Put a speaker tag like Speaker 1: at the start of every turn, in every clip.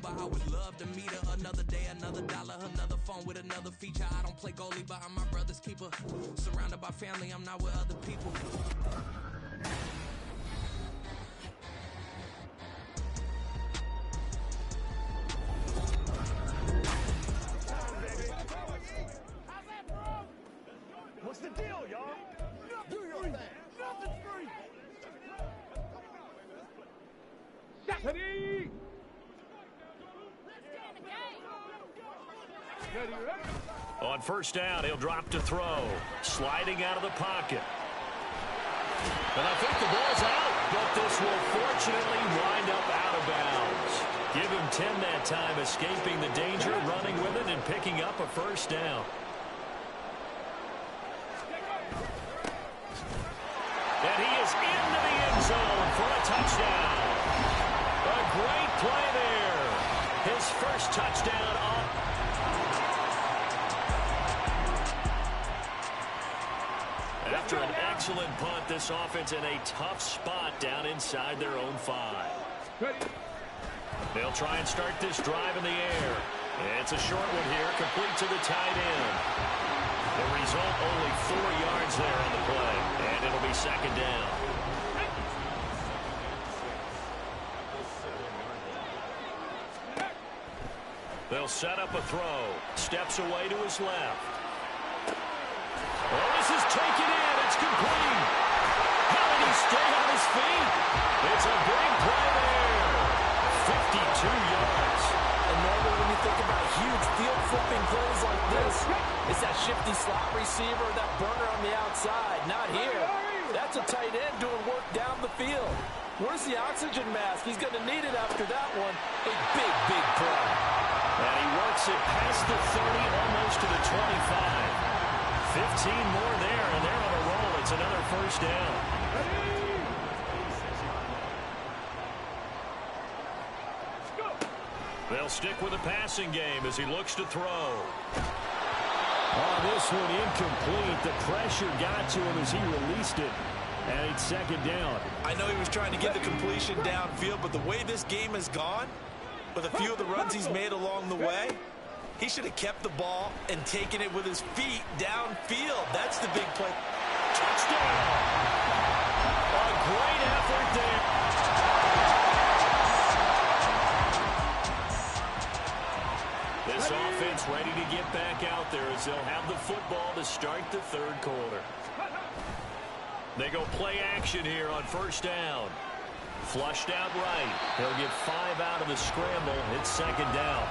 Speaker 1: over. I would love to meet her another day, another dollar, another phone with another feature. I don't play goalie, but I'm my brother's keeper. Surrounded by family, I'm not with other people.
Speaker 2: What's the deal, y'all? Do your thing. Nothing's free. Ready?
Speaker 3: On first down, he'll drop to throw. Sliding out of the pocket. And I think the ball's out, but this will fortunately wind up out of bounds. Give him 10 that time, escaping the danger, running with it, and picking up a first down. And he is into the end zone for a touchdown. A great play there. His first touchdown on. After an excellent punt, this offense in a tough spot down inside their own 5. They'll try and start this drive in the air. It's a short one here, complete to the tight end. The result, only 4 yards there on the play, and it'll be second down. They'll set up a throw. Steps away to his left. Oh, this is taken in. It's complete. How did he stay on his feet? It's a big play there. 52 yards.
Speaker 4: And normally when you think about huge field flipping plays like this, it's that shifty slot receiver, that burner on the outside. Not here. That's a tight end doing work down the field. Where's the oxygen mask? He's going to need it after that one. A big, big play.
Speaker 3: And he works it past the 30, almost to the 25. 15 more there, and they're on a roll. It's another first down. They'll stick with the passing game as he looks to throw.
Speaker 5: On this one, incomplete. The pressure got to him as he released it. And it's second down.
Speaker 6: I know he was trying to get the completion downfield, but the way this game has gone, with a few of the runs he's made along the way, he should have kept the ball and taken it with his feet downfield. That's the big play.
Speaker 3: Touchdown! A great effort there. This offense ready to get back out there as they'll have the football to start the third quarter. They go play action here on first down. Flushed out right. He'll get 5 out of the scramble. It's second down.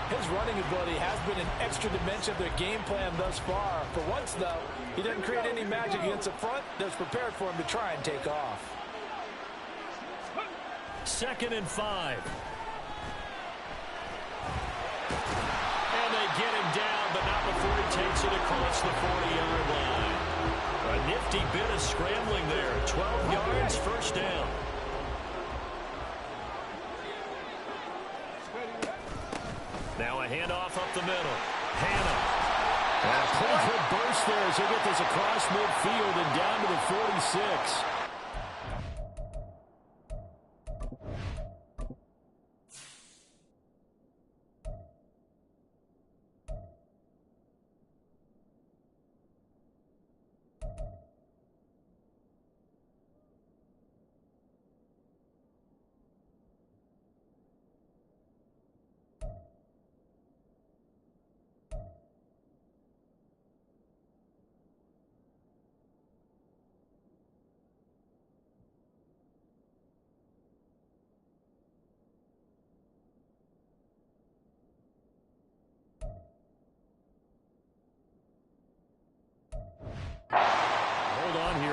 Speaker 4: His running ability has been an extra dimension of their game plan thus far. For once, though, he doesn't create any magic against the front that's prepared for him to try and take off.
Speaker 3: 2nd and 5. And they get him down, but not before he takes it across the 40-yard line. A nifty bit of scrambling there. 12 yards, first down. Now a handoff up the middle. Hannah.
Speaker 5: And a pretty good burst there as he'll get this across midfield and down to the 46.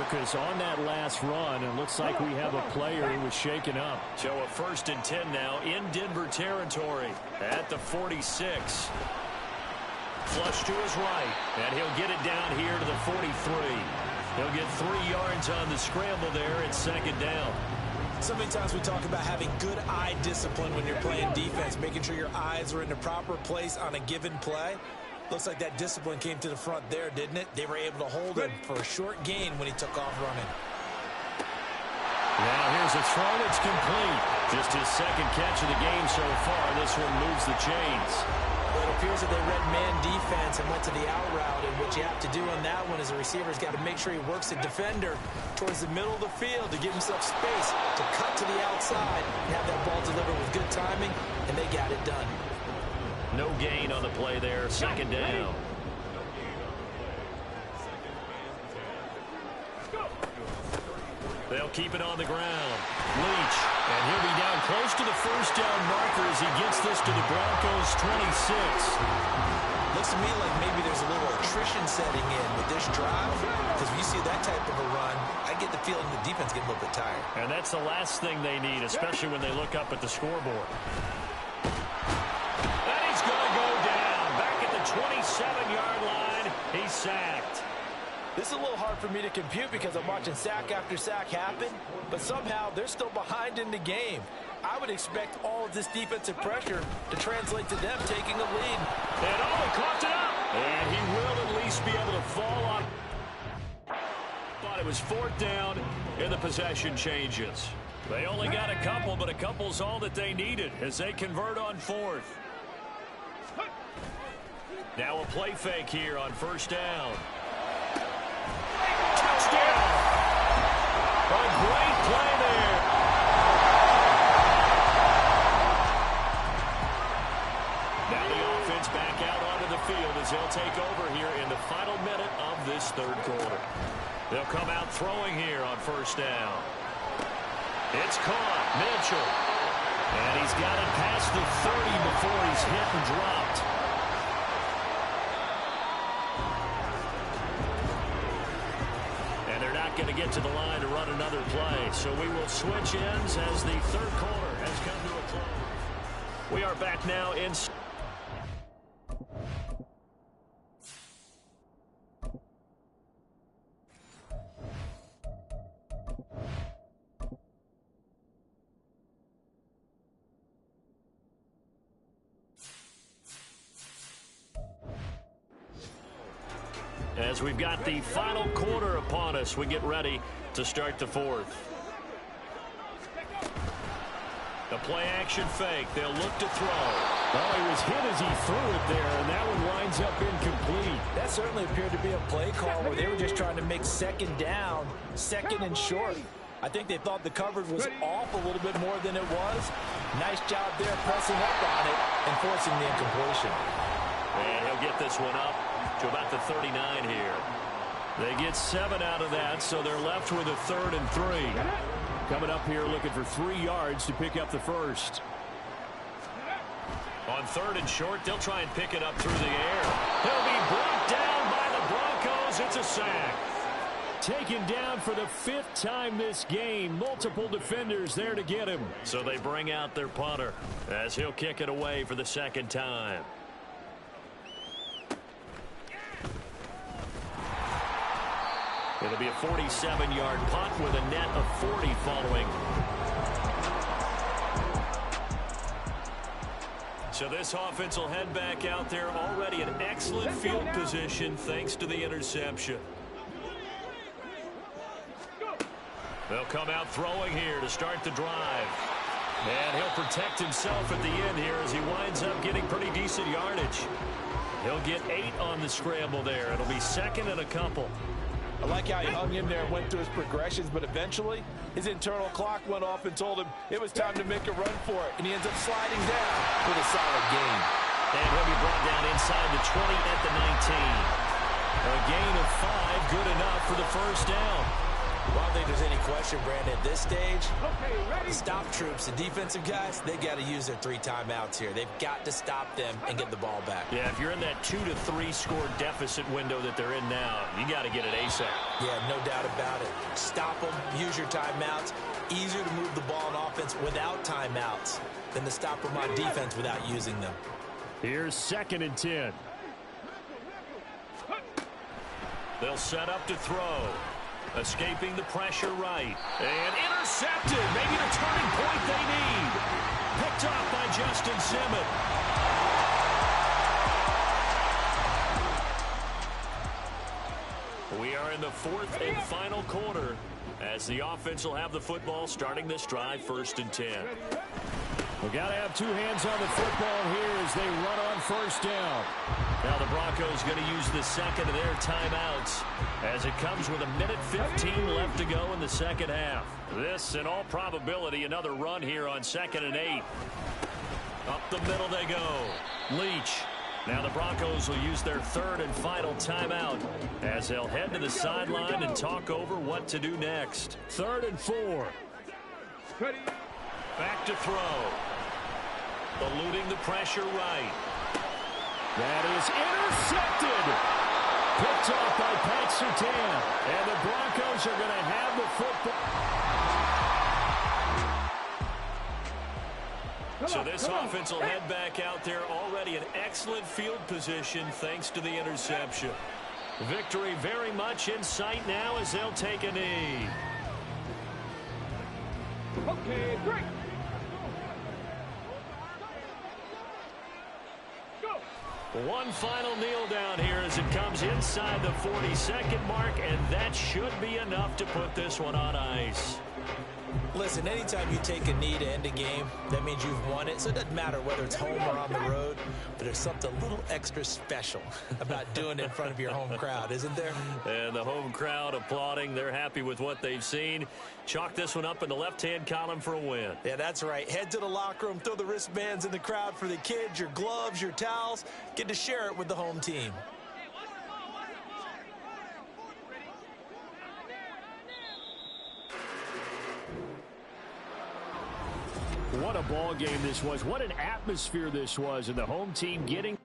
Speaker 5: Because on that last run, it looks like we have a player who was shaken up.
Speaker 3: So a 1st and 10 now in Denver territory at the 46. Flush to his right, and he'll get it down here to the 43. He'll get 3 yards on the scramble there. It's second down.
Speaker 6: So many times we talk about having good eye discipline when you're playing defense, making sure your eyes are in the proper place on a given play. Looks like that discipline came to the front there, didn't it? They were able to hold him for a short gain when he took off running.
Speaker 5: Now here's a throw that's complete.
Speaker 3: Just his second catch of the game so far. This one moves the chains.
Speaker 4: Well, it appears that they read man defense and went to the out route, and what you have to do on that one is the receiver's got to make sure he works the defender towards the middle of the field to give himself space to cut to the outside and have that ball delivered with good timing, and they got it done.
Speaker 3: No gain on the play there, second down. They'll keep it on the ground. Leach, and he'll be down close to the first down marker as he gets this to the Broncos' 26.
Speaker 6: Looks to me like maybe there's a little attrition setting in with this drive, because if you see that type of a run, I get the feeling the defense getting a little bit tired.
Speaker 3: And that's the last thing they need, especially when they look up at the scoreboard. And he's going to go down. Back at the 27-yard line, he's sacked.
Speaker 4: This is a little hard for me to compute because I'm watching sack after sack happen, but somehow they're still behind in the game. I would expect all of this defensive pressure to translate to them taking a lead.
Speaker 3: And he caught it up. And he will at least be able to fall on. Thought it was fourth down, and the possession changes. They only got a couple, but a couple's all that they needed as they convert on fourth. Now a play fake here on first down. Touchdown! A great play there. Now the offense back out onto the field as they'll take over here in the final minute of this third quarter. They'll come out throwing here on first down. It's caught. Mitchell. And he's got it past the 30 before he's hit and dropped. Going to get to the line to run another play. So we will switch ends as the third quarter has come to a close. We are back now in. As we've got the final quarter upon us, we get ready to start the fourth. The play action fake. They'll look to throw.
Speaker 5: Well, he was hit as he threw it there, and that one winds up incomplete.
Speaker 4: That certainly appeared to be a play call where they were just trying to make second down, second and short. I think they thought the coverage was off a little bit more than it was. Nice job there pressing up on it and forcing the incompletion.
Speaker 3: And he'll get this one up to about the 39 here. They get 7 out of that, so they're left with a 3rd and 3.
Speaker 5: Coming up here looking for 3 yards to pick up the first.
Speaker 3: On 3rd and short, they'll try and pick it up through the air. He'll be brought down by the Broncos. It's a sack.
Speaker 5: Taken down for the 5th time this game. Multiple defenders there to get him.
Speaker 3: So they bring out their punter as he'll kick it away for the 2nd time. It'll be a 47-yard punt with a net of 40 following. So this offense will head back out there already in excellent field position thanks to the interception. They'll come out throwing here to start the drive. And he'll protect himself at the end here as he winds up getting pretty decent yardage. He'll get 8 on the scramble there. It'll be 2nd and a couple.
Speaker 4: I like how he hung in there and went through his progressions, but eventually his internal clock went off and told him it was time to make a run for it, and he ends up sliding down with a solid gain.
Speaker 3: And he'll be brought down inside the 20 at the 19. A gain of 5, good enough for the first down.
Speaker 6: Well, I don't think there's any question, Brandon, at this stage, the stop troops, the defensive guys, they've got to use their 3 timeouts here. They've got to stop them and get the ball back.
Speaker 3: Yeah, if you're in that 2 to 3 score deficit window that they're in now, you got to get it ASAP.
Speaker 6: Yeah, no doubt about it. Stop them, use your timeouts. Easier to move the ball on offense without timeouts than to stop them on defense without using them.
Speaker 5: Here's 2nd and 10.
Speaker 3: They'll set up to throw. Escaping the pressure right. And intercepted. Maybe the turning point they need. Picked off by Justin Simmons. We are in the fourth and final quarter as the offense will have the football starting this drive, 1st and 10.
Speaker 5: We've got to have two hands on the football here as they run on 1st down.
Speaker 3: Now the Broncos going to use the second of their timeouts as it comes with 1:15 left to go in the second half. This, in all probability, another run here on 2nd and 8. Up the middle they go. Leach. Now the Broncos will use their third and final timeout as they'll head to the sideline and talk over what to do next.
Speaker 5: 3rd and 4.
Speaker 3: Back to throw. Eluding the pressure right.
Speaker 5: That is intercepted. Picked off by Pat Surtain. And the Broncos are going to have the football.
Speaker 3: So this offense will head back out there, already in excellent field position thanks to the interception. Victory very much in sight now as they'll take a knee.
Speaker 2: Okay, break.
Speaker 3: One final kneel down here as it comes inside the 40-second mark, and that should be enough to put this one on ice.
Speaker 6: Listen, anytime you take a knee to end a game, that means you've won it. So it doesn't matter whether it's home or on the road, but there's something a little extra special about doing it in front of your home crowd, isn't there?
Speaker 3: And the home crowd applauding. They're happy with what they've seen. Chalk this one up in the left-hand column for a win.
Speaker 6: Yeah, that's right. Head to the locker room, throw the wristbands in the crowd for the kids, your gloves, your towels. Get to share it with the home team.
Speaker 5: What a ball game this was. What an atmosphere this was, and the home team getting...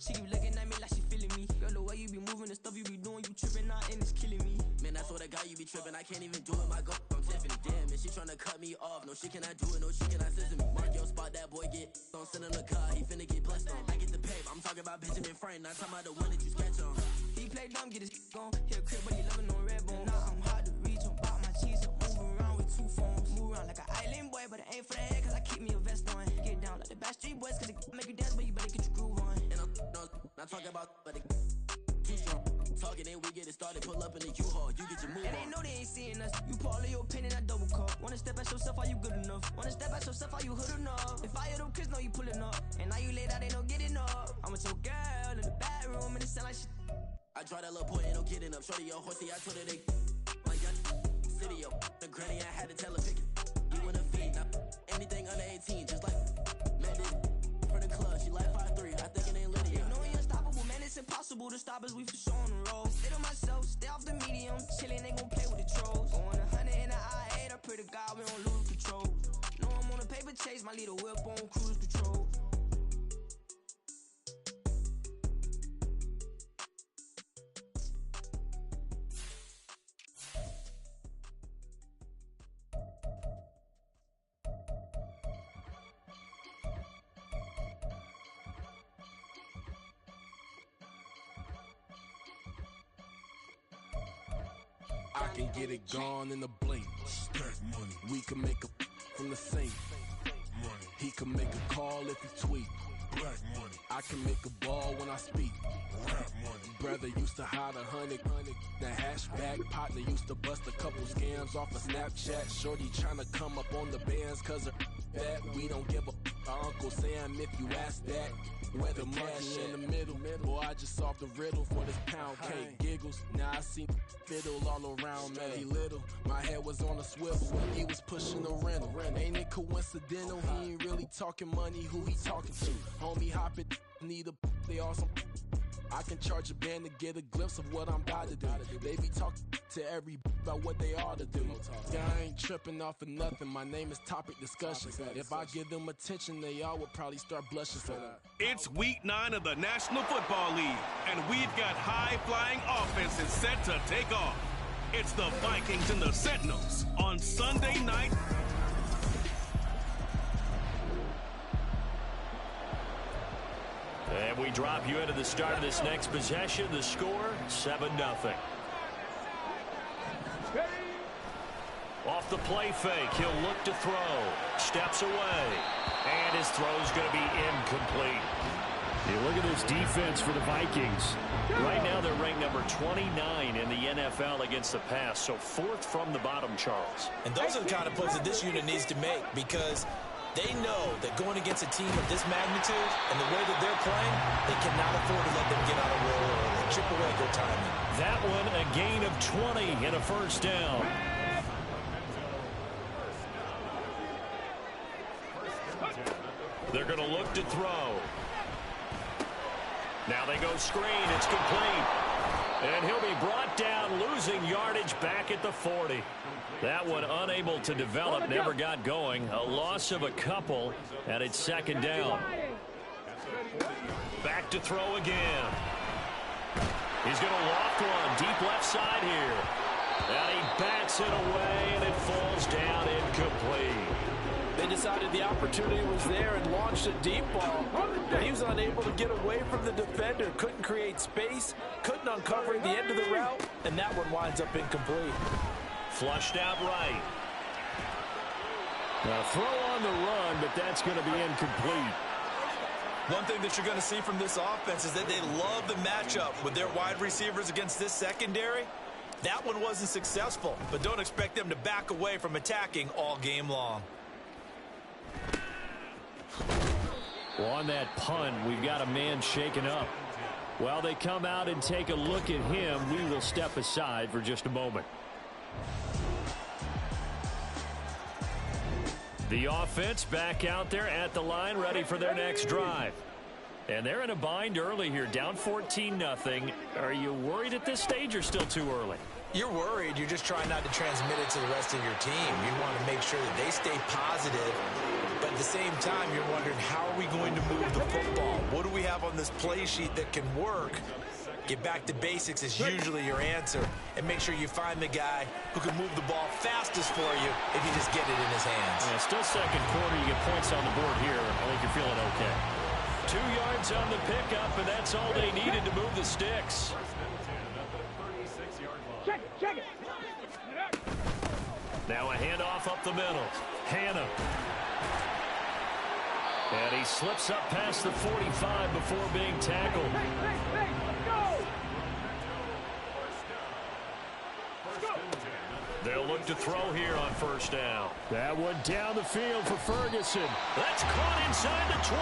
Speaker 1: She keep looking at me like she feeling me. Girl, the way you be moving, the stuff you be doing, you tripping out and it's killing me. Man, that's what I got, you be tripping. I can't even do it, my girl, I'm Tiffany. Damn, and she tryna cut me off. No, she cannot do it, no, she cannot scissor me. Mark your spot, that boy get on, send in the car, he finna get blessed on. I get the paper, I'm talking about Benjamin Franklin, not talking about the one that you sketch on. He play dumb, get his gone. He a crib, but he loving on red bone. Now I'm hard to reach, I'm about my cheese, I'm moving around with 2 phones. Move around like an island boy, but it ain't for the head, cause I keep me a vest on. Get down like the Backstreet Boys, cause it make you dance, but you better get your groove on. And I'm not talking about, but it too strong. Talking and we get it started, pull up in the U-Haul, you get your move on. And they know they ain't seeing us, you pull all your opinion, I double cup. Wanna step at yourself, are you good enough? Wanna step at yourself, are you hood enough? If I hear them kids know you pulling up, and now you laid out, they don't get enough. I'm with your girl in the bedroom, and it sound like shit. I draw that little boy, ain't no getting up. Shorty, yo, horsey, I told her they my young city, yo. The granny, I had to tell her pick it. You in a feed, now anything under 18, just like man, this for the club, she like 5'3", I think it ain't Lydia. You know we unstoppable, man, it's impossible to stop us, we for sure on the road. Stay to myself, stay off the medium, chillin', they gon' play with the trolls. Going 100 in the I-8, I pray to God we don't lose control. Know I'm on a paper chase, my little whip on cruise control.
Speaker 7: I can get it gone in a blink. Stack money. We can make a from the sink. Money. He can make a call if he tweet. Black money. I can make a ball when I speak. Rap money. Brother used to hide 100. The hashback partner used to bust a couple scams off of Snapchat. Shorty tryna come up on the bands cause of that. We don't give a Uncle Sam if you ask that. Where the cash in the middle. Boy, I just solved the riddle for this pound cake. Giggles, now I see fiddle all around me. Little, my head was on a swivel when he was pushing a rental. Ain't it coincidental? He ain't really talking money, who he talking to? Homie hopping, need a they awesome. I can charge a band to get a glimpse of what I'm about to do. They be talking to every about what they ought to do. Yeah, I ain't tripping off of nothing. My name is Topic Discussion. If I give them attention, they all would probably start blushing.
Speaker 8: It's week 9 of the National Football League, and we've got high-flying offenses set to take off. It's the Vikings and the Sentinels on Sunday night.
Speaker 3: And we drop you into the start of this next possession. The score, 7-0. off the play fake. He'll look to throw. Steps away. And his throw's going to be incomplete.
Speaker 5: You look at this defense for the Vikings.
Speaker 3: Right now they're ranked number 29 in the NFL against the pass, so 4th from the bottom, Charles.
Speaker 6: And those are the kind of plays that this unit needs to make, because they know that going against a team of this magnitude and the way that they're playing, they cannot afford to let them get on a roll or chip away their timing.
Speaker 3: That one, a gain of 20 and a first down. They're going to look to throw. Now they go screen. It's complete. And he'll be brought down, losing yardage back at the 40. That one unable to develop, never got going. A loss of a couple, and it's second down. Back to throw again. He's going to loft one deep left side here. And he bats it away, and it falls down incomplete.
Speaker 4: They decided the opportunity was there and launched a deep ball. But he was unable to get away from the defender. Couldn't create space. Couldn't uncover the end of the route. And that one winds up incomplete.
Speaker 3: Flushed out right.
Speaker 5: Now throw on the run, but that's going to be incomplete.
Speaker 6: One thing that you're going to see from this offense is that they love the matchup with their wide receivers against this secondary. That one wasn't successful, but don't expect them to back away from attacking all game long.
Speaker 5: Well, on that punt, we've got a man shaken up. While they come out and take a look at him, we will step aside for just a moment.
Speaker 3: The offense back out there at the line, ready for their next drive. And they're in a bind early here, down 14-0. Are you worried at this stage or still too early?
Speaker 6: You're worried. You're just trying not to transmit it to the rest of your team. You want to make sure that they stay positive. But at the same time, you're wondering, how are we going to move the football? What do we have on this play sheet that can work? Get back to basics is usually your answer. And make sure you find the guy who can move the ball fastest for you if you just get it in his hands.
Speaker 3: Yeah, still second quarter. You get points on the board here. I think you're feeling okay. 2 yards on the pickup, and that's all they needed to move the sticks.
Speaker 2: Check it.
Speaker 3: Now a handoff up the middle. Hannah. And he slips up past the 45 before being tackled.
Speaker 2: Hey, let's go!
Speaker 3: They'll look to throw here on first down.
Speaker 5: That one down the field for Ferguson.
Speaker 3: That's caught inside the 20.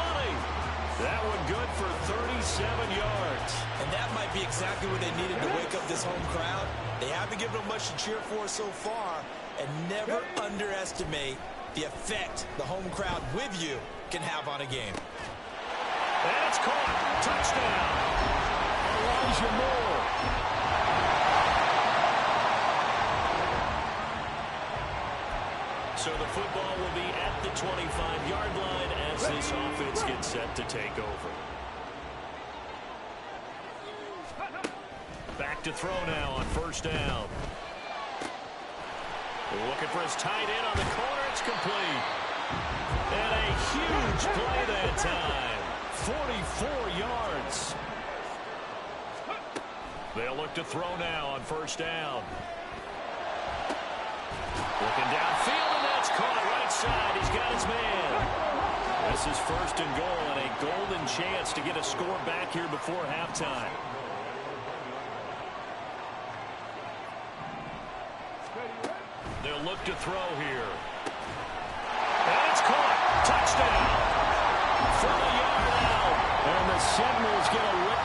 Speaker 3: That one good for 37 yards.
Speaker 6: And that might be exactly what they needed to wake up this home crowd. They haven't given them much to cheer for so far. And never underestimate the effect the home crowd with you can have on a game.
Speaker 3: And it's caught. Touchdown.
Speaker 5: Elijah Moore.
Speaker 3: So the football will be at the 25-yard line as this offense gets set to take over. Back to throw now on first down. Looking for his tight end on the corner. It's complete. And a huge play that time. 44 yards. They'll look to throw now on first down. Looking downfield, and that's caught right side. He's got his man. This is first and goal and a golden chance to get a score back here before halftime. They'll look to throw here. And it's caught. Touchdown. From a yard out.
Speaker 5: And the Sentinels get a rip.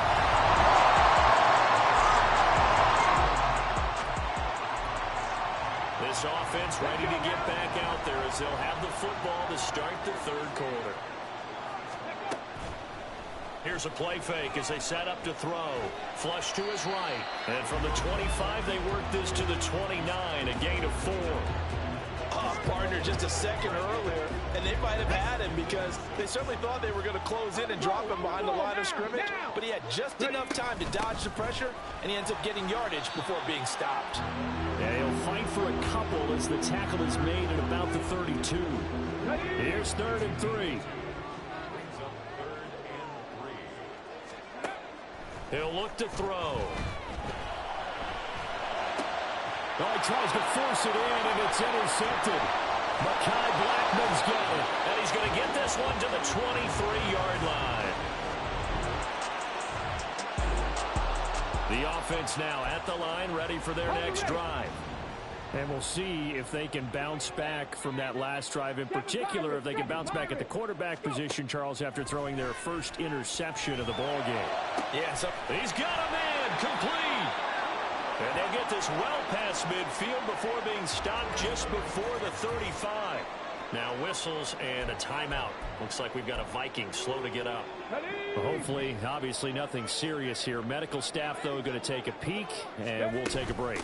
Speaker 3: This offense ready to get back out there as they'll have the football to start the third quarter. Here's a play fake as they set up to throw. Flush to his right. And from the 25, they work this to the 29, a gain of 4.
Speaker 4: Partner just a second earlier, and they might have had him because they certainly thought they were going to close in and drop him behind the line of scrimmage, but he had just enough time to dodge the pressure, and he ends up getting yardage before being stopped.
Speaker 5: Yeah, he'll fight for a couple as the tackle is made at about the 32. Here's 3rd and 3.
Speaker 3: He'll look to throw.
Speaker 5: Oh, he tries to force it in, and it's intercepted. Mekhi Blackmon's got it.
Speaker 3: And he's going to get this one to the 23-yard line. The offense now at the line, ready for their next drive.
Speaker 5: And we'll see if they can bounce back from that last drive. In particular, if they can bounce back at the quarterback position, Charles, after throwing their first interception of the ball game.
Speaker 3: Yeah, so he's got a man complete. And they get this well past midfield before being stopped just before the 35. Now whistles and a timeout. Looks like we've got a Viking slow to get up.
Speaker 5: Hopefully, obviously nothing serious here. Medical staff, though, going to take a peek, and we'll take a break.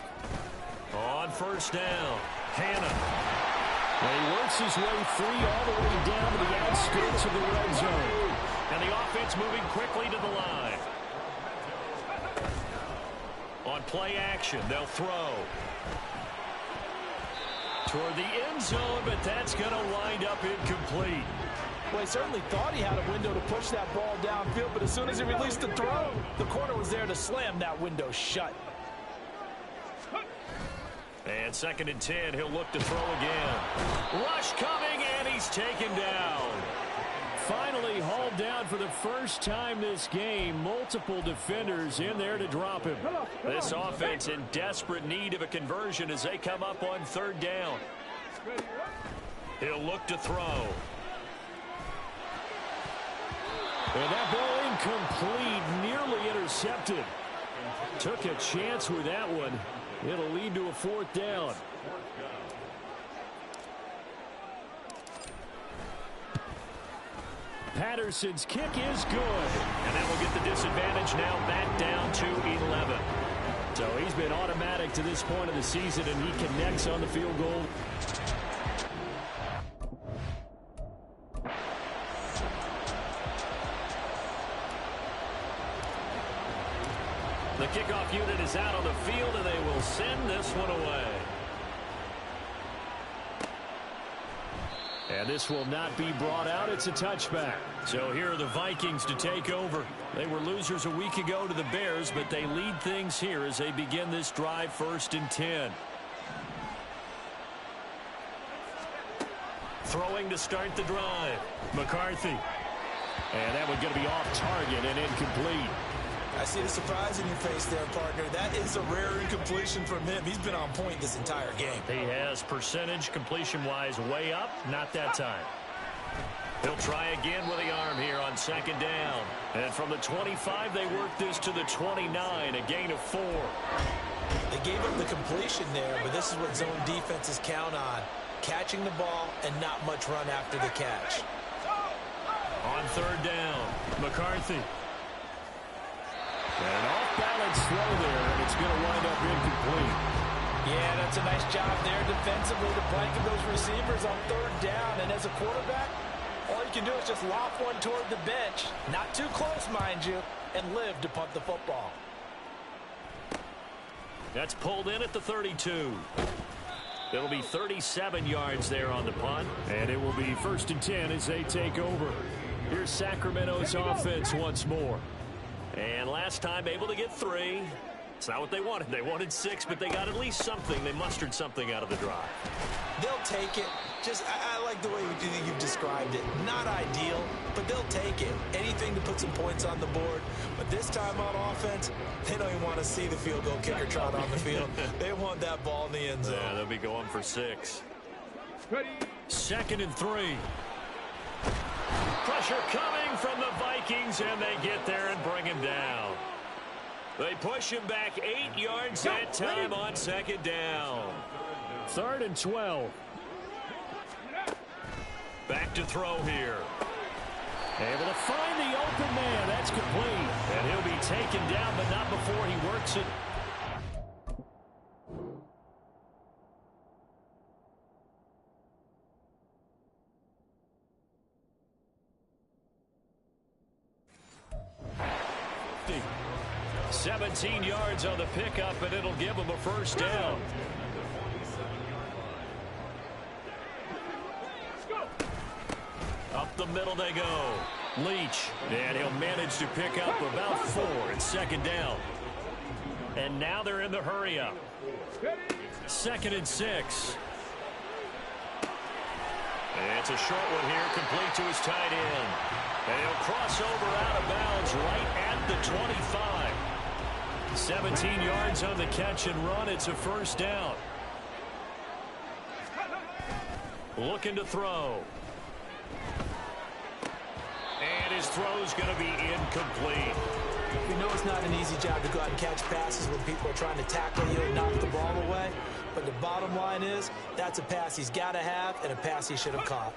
Speaker 3: On first down, Hannah.
Speaker 5: And he works his way free all the way down to the outskirts of the red zone.
Speaker 3: And the offense moving quickly to the line. On play action, they'll throw. Toward the end zone, but that's going to wind up incomplete.
Speaker 4: Well, he certainly thought he had a window to push that ball downfield, but as soon as he released the throw, the corner was there to slam that window shut.
Speaker 3: And 2nd and 10, he'll look to throw again. Rush coming, and he's taken down.
Speaker 5: Finally hauled down for the first time this game. Multiple defenders in there to drop him.
Speaker 3: This offense in desperate need of a conversion as they come up on 3rd down. He'll look to throw.
Speaker 5: And that ball incomplete, nearly intercepted. Took a chance with that one. It'll lead to a 4th down. Patterson's kick is good.
Speaker 3: And that will get the disadvantage now back down to 11.
Speaker 5: So he's been automatic to this point of the season, and he connects on the field goal.
Speaker 3: The kickoff unit is out on the field, and they will send this one away.
Speaker 5: And this will not be brought out. It's a touchback.
Speaker 3: So here are the Vikings to take over. They were losers a week ago to the Bears, but they lead things here as they begin this drive 1st and 10. Throwing to start the drive. McCarthy.
Speaker 5: And that one's going to be off target and incomplete.
Speaker 6: I see the surprise in your face there, partner. That is a rare incompletion from him. He's been on point this entire game.
Speaker 3: He has percentage completion-wise way up. Not that time. He'll try again with the arm here on 2nd down. And from the 25, they work this to the 29, a gain of 4.
Speaker 6: They gave up the completion there, but this is what zone defenses count on. Catching the ball and not much run after the catch.
Speaker 3: On 3rd down, McCarthy.
Speaker 5: And an off-balance throw there, and it's going to wind up incomplete.
Speaker 4: Yeah, that's a nice job there defensively to blanket those receivers on 3rd down. And as a quarterback, all you can do is just lob one toward the bench. Not too close, mind you, and live to punt the football.
Speaker 3: That's pulled in at the 32. It'll be 37 yards there on the punt.
Speaker 5: And it will be 1st and 10 as they take over. Here's Sacramento's offense once more.
Speaker 3: And last time able to get 3. It's not what they wanted. They wanted 6, but they got at least something. They mustered something out of the drive.
Speaker 6: They'll take it. I like the way you've described it. Not ideal, but they'll take it. Anything to put some points on the board. But this time on offense, they don't even want to see the field goal kicker trot on the field. They want that ball in the end zone.
Speaker 3: Yeah, they'll be going for 6. 2nd and 3. Pressure coming from the Vikings, and they get there and bring him down. They push him back 8 yards that time on 2nd down.
Speaker 5: 3rd and 12.
Speaker 3: Back to throw here.
Speaker 5: Able to find the open man. That's complete.
Speaker 3: And he'll be taken down, but not before he works it.
Speaker 5: Deep.
Speaker 3: 17 yards on the pickup, and it'll give him a 1st down. Up the middle they go. Leach, and he'll manage to pick up about 4 at 2nd down. And now they're in the hurry up.
Speaker 5: 2nd and 6.
Speaker 3: It's a short one here, complete to his tight end. And he'll cross over out of bounds right at the 25. 17 yards on the catch and run. It's a 1st down. Looking to throw. And his throw's going to be incomplete.
Speaker 6: We know it's not an easy job to go out and catch passes when people are trying to tackle you and knock the ball away. But the bottom line is, that's a pass he's got to have and a pass he should have caught.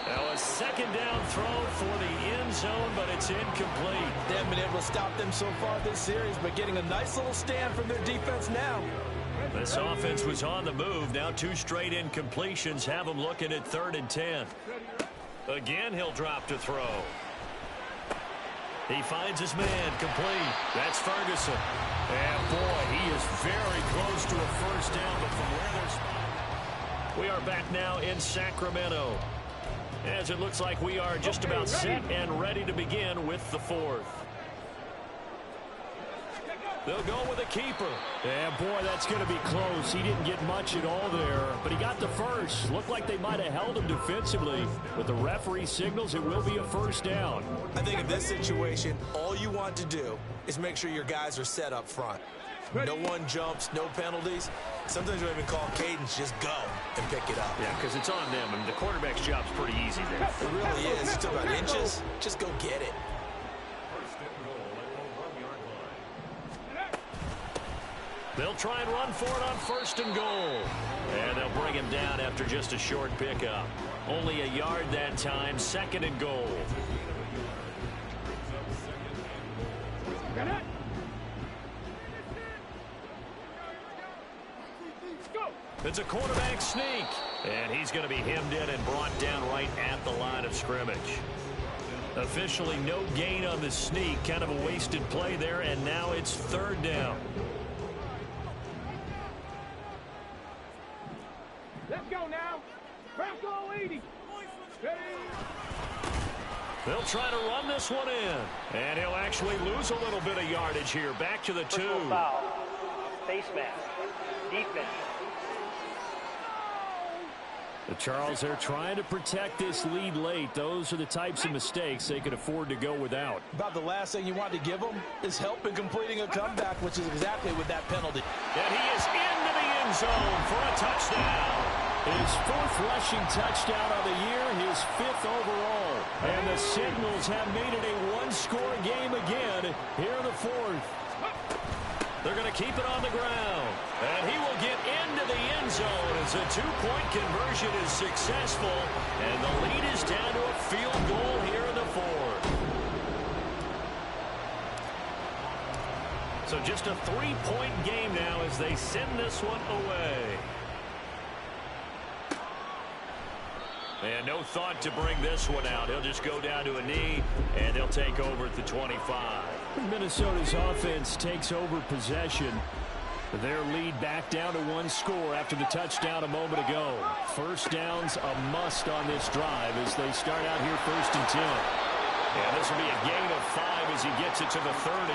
Speaker 3: Now a 2nd down throw for the end zone, but it's incomplete.
Speaker 6: They haven't been able to stop them so far this series, but getting a nice little stand from their defense now.
Speaker 3: This offense was on the move. Now 2 straight incompletions have them looking at 3rd and 10. Again, he'll drop to throw. He finds his man, complete. That's Ferguson. And boy, he is very close to a 1st down, but from where they're spotted. We are back now in Sacramento, as it looks like we are just about set and ready to begin with the 4th. They'll go with a keeper.
Speaker 5: Yeah, boy, that's going to be close. He didn't get much at all there, but he got the first. Looked like they might have held him defensively. But the referee signals it will be a 1st down.
Speaker 6: I think in this situation, all you want to do is make sure your guys are set up front. No one jumps, no penalties. Sometimes we even call cadence, just go and pick it up.
Speaker 3: Yeah, because it's on them. I mean, the quarterback's job's pretty easy there.
Speaker 6: It really is. You talk about inches, just go get it.
Speaker 3: They'll try and run for it on 1st and goal. And they'll bring him down after just a short pickup. Only a yard that time, 2nd and goal. It's a quarterback sneak. And he's going to be hemmed in and brought down right at the line of scrimmage. Officially no gain on the sneak. Kind of a wasted play there, and now it's 3rd down.
Speaker 2: Let's go now. Bronco 80.
Speaker 3: They'll try to run this one in. And he'll actually lose a little bit of yardage here. Back to the 2.
Speaker 9: Foul. Face mask. Defense.
Speaker 5: Charles, they're trying to protect this lead late. Those are the types of mistakes they could afford to go without.
Speaker 6: About the last thing you want to give them is help in completing a comeback, which is exactly with that penalty.
Speaker 3: And he is into the end zone for a touchdown.
Speaker 5: His 4th rushing touchdown of the year, his 5th overall. And the Signals have made it a 1-score game again here in the 4th.
Speaker 3: They're going to keep it on the ground. And he will get into the end zone as a 2-point conversion is successful. And the lead is down to a field goal here in the 4th. So just a 3-point game now as they send this one away. And no thought to bring this one out. He'll just go down to a knee, and they'll take over at the 25.
Speaker 5: Minnesota's offense takes over possession. Their lead back down to 1 score after the touchdown a moment ago. 1st down's a must on this drive as they start out here 1st and 10.
Speaker 3: And this will be a gain of 5 as he gets it to the 30.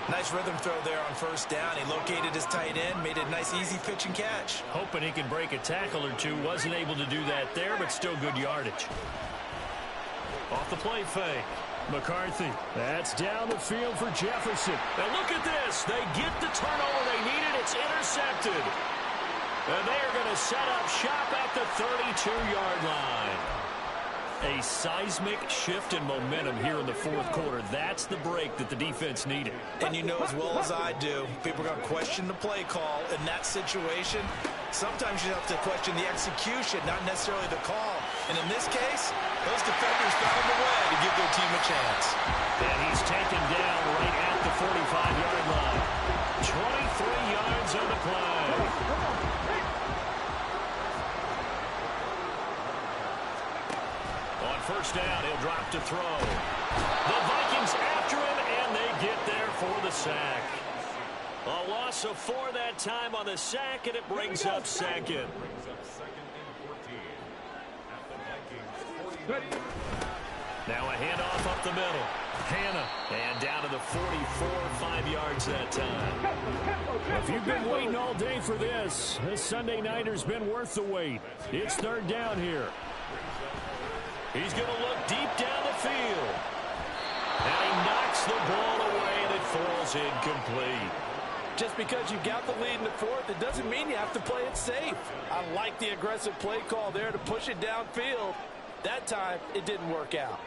Speaker 6: Nice rhythm throw there on 1st down. He located his tight end, made it a nice easy pitch and catch.
Speaker 3: Hoping he could break a tackle or two. Wasn't able to do that there, but still good yardage. Off the play fake. McCarthy.
Speaker 5: That's down the field for Jefferson.
Speaker 3: And look at this. They get the turnover they needed. It's intercepted. And they are going to set up shop at the 32-yard line. A seismic shift in momentum here in the 4th quarter. That's the break that the defense needed.
Speaker 6: And you know as well as I do, people are going to question the play call in that situation. Sometimes you have to question the execution, not necessarily the call. And in this case, those defenders found a way to give their team a chance.
Speaker 3: And he's taken down right at the 45-yard line. 23 yards on the play. On 1st down, he'll drop to throw. The Vikings after him, and they get there for the sack. A loss of 4 that time on the sack, and it brings up 2nd. Now a handoff up the middle. Hannah, and down to the 44, 5 yards that time.
Speaker 5: If you've been waiting all day for this Sunday nighter's been worth the wait. It's third down here.
Speaker 3: He's going to look deep down the field. And he knocks the ball away, and it falls incomplete.
Speaker 4: Just because you got the lead in the fourth, it doesn't mean you have to play it safe. I like the aggressive play call there to push it downfield. That time, it didn't work out.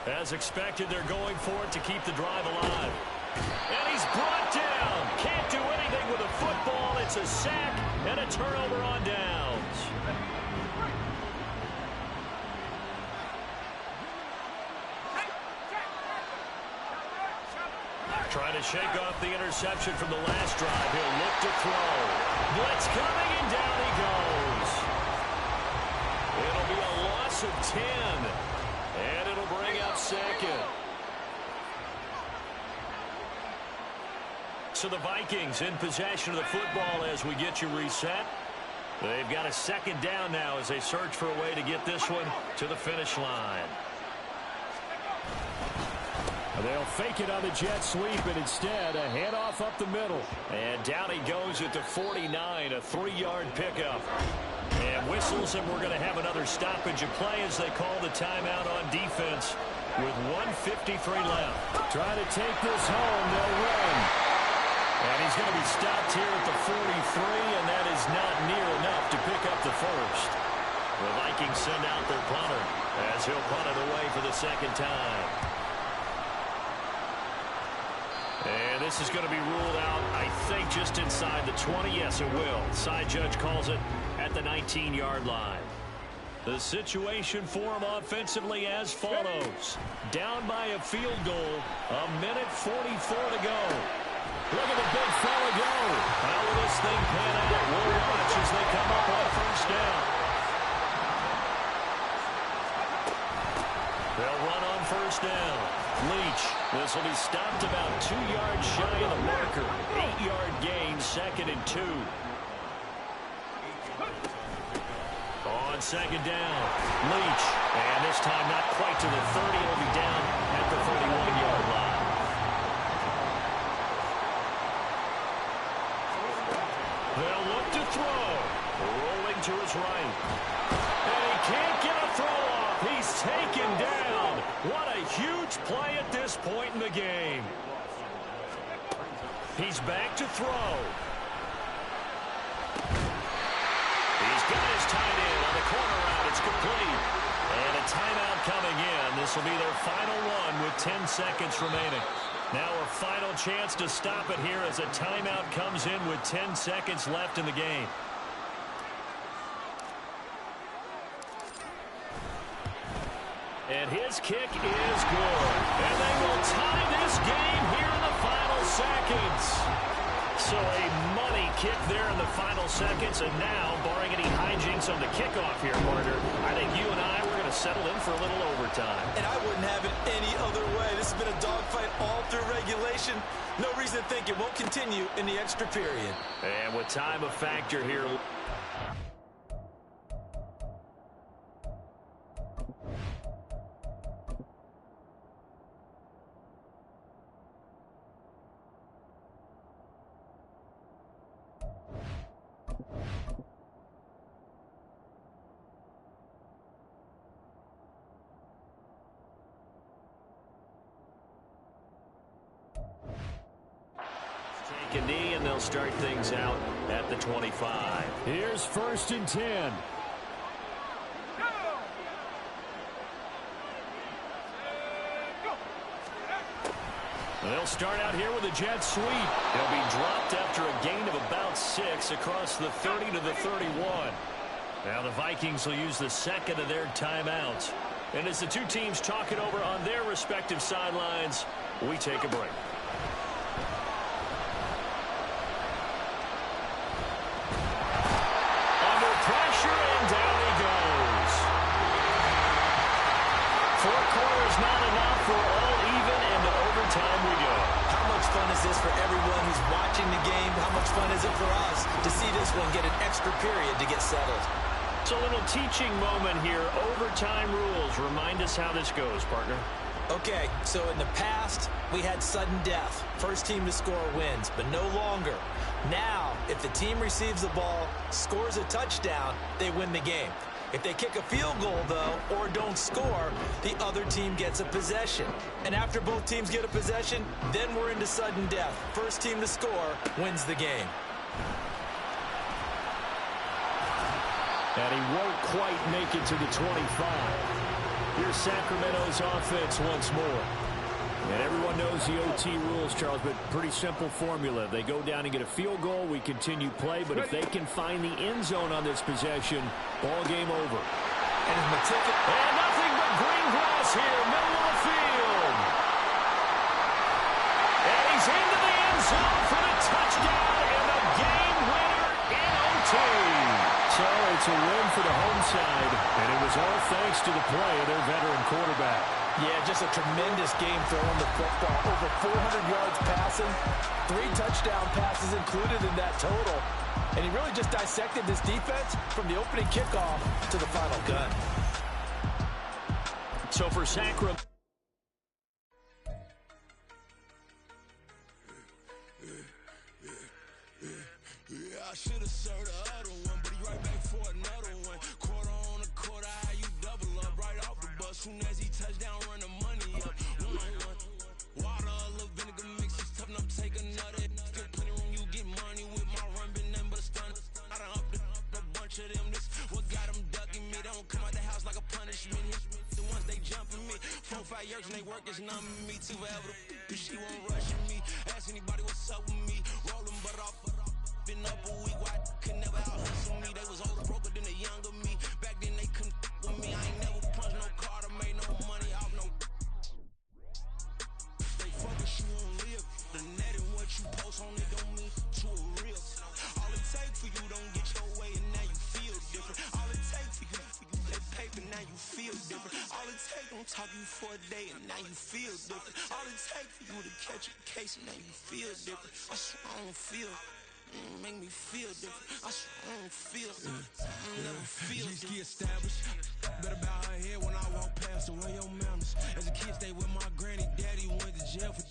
Speaker 3: As expected, they're going for it to keep the drive alive. And he's brought down. Can't do anything with a football. It's a sack and a turnover on downs. Trying to shake off the interception from the last drive. He'll look to throw. Blitz coming, and down he goes. It'll be a loss of 10. And it'll bring up second. So the Vikings in possession of the football as we get you reset. They've got a second down now as they search for a way to get this one to the finish line.
Speaker 5: They'll fake it on the jet sweep, and instead a handoff up the middle.
Speaker 3: And down he goes at the 49, a 3-yard pickup. And whistles, and we're going to have another stoppage of play as they call the timeout on defense with 1:53 left.
Speaker 5: Trying to take this home, they'll run.
Speaker 3: And he's going to be stopped here at the 43, and that is not near enough to pick up the first. The Vikings send out their punter as he'll punt it away for the second time. And this is going to be ruled out, I think, just inside the 20. Yes, it will. Side judge calls it at the 19-yard line. The situation for him offensively as follows. Down by a field goal, 1:44 to go. Look at the big fella go. How will this thing pan out? We'll watch as they come up on first down. They'll run on first down. Leach. This will be stopped about 2 yards shy of the marker. 8-yard gain, 2nd and 2. On second down, Leach. And this time not quite to the 30. It'll be down at the 31-yard line. They'll look to throw. Rolling to his right. And he can't get a throw off. He's taken down. What a huge play at this point in the game. He's back to throw. He's got his tight end on the corner route. It's complete. And a timeout coming in. This will be their final one with 10 seconds remaining. Now a final chance to stop it here as a timeout comes in with 10 seconds left in the game. And his kick is good. And they will tie this game here in the final seconds. So a money kick there in the final seconds. And now, barring any hijinks on the kickoff here, partner, I think you and I were going to settle in for a little overtime.
Speaker 6: And I wouldn't have it any other way. This has been a dogfight all through regulation. No reason to think it won't continue in the extra period.
Speaker 3: And with time a factor here. Take a knee, and they'll start things out at the 25.
Speaker 5: Here's 1st and 10.
Speaker 3: They'll start out here with a jet sweep. He'll be dropped after a gain of about 6 across the 30 to the 31. Now the Vikings will use the second of their timeouts. And as the two teams talk it over on their respective sidelines, we take a break. Under pressure, and down he goes. 4 quarters not enough for all even, and to overtime we go.
Speaker 6: How much fun is this for everyone who's watching the game? How much fun is it for us to see this one get an extra period to get settled?
Speaker 3: It's a little teaching moment here. Overtime rules. Remind us how this goes, partner.
Speaker 6: Okay, so in the past, we had sudden death. First team to score wins, but no longer. Now, if the team receives the ball, scores a touchdown, they win the game. If they kick a field goal, though, or don't score, the other team gets a possession. And after both teams get a possession, then we're into sudden death. First team to score wins the game.
Speaker 5: And he won't quite make it to the 25. Here's Sacramento's offense once more. And everyone knows the OT rules, Charles, but pretty simple formula. They go down and get a field goal, we continue play, but if they can find the end zone on this possession, ball game over.
Speaker 4: And nothing but green grass here, middle of the field. And he's into the end zone for the touchdown and the game winner in OT.
Speaker 5: So it's a win for the home side, and it was all thanks to the play of their veteran quarterback.
Speaker 4: Yeah, just a tremendous game throwing the football. Over 400 yards passing, 3 touchdown passes included in that total. And he really just dissected this defense from the opening kickoff to the final gun.
Speaker 5: So for Sacramento.
Speaker 7: I should have served the other one, but he right back for another one. Quarter on a quarter, how you double up right off the bus. Soon as he touchdown, run the money up. One. Water, a little vinegar mix, it's tough enough to take another. Still plenty room, you get money with my run, been nothing but a stun. I done upped a bunch of them. This what got them ducking me. They don't come out the house like a punishment. The ones they jumping me. 4 or 5 years and they work is numbing me too forever. She won't rush me. Ask anybody what's up with me. Rolling butt off. Been up a week, why could never out-hustle me? They was older, broker than the younger me. Back then they couldn't with me. I ain't never punched no card or made no money off no. They focus you on live. The net and what you post on it don't mean to a real. All it take for you don't get your way and now you feel different. All it take for you that paper, now you feel different. All it take don't talk you for a day and now you feel different. All it take for you to catch a case and now you feel different. I swear I don't feel. Make me feel different. I swear I don't feel. Never feel different. Established. Better bow her head when I walk past the way your manners. As a kid, stayed with my granny, daddy went to jail for.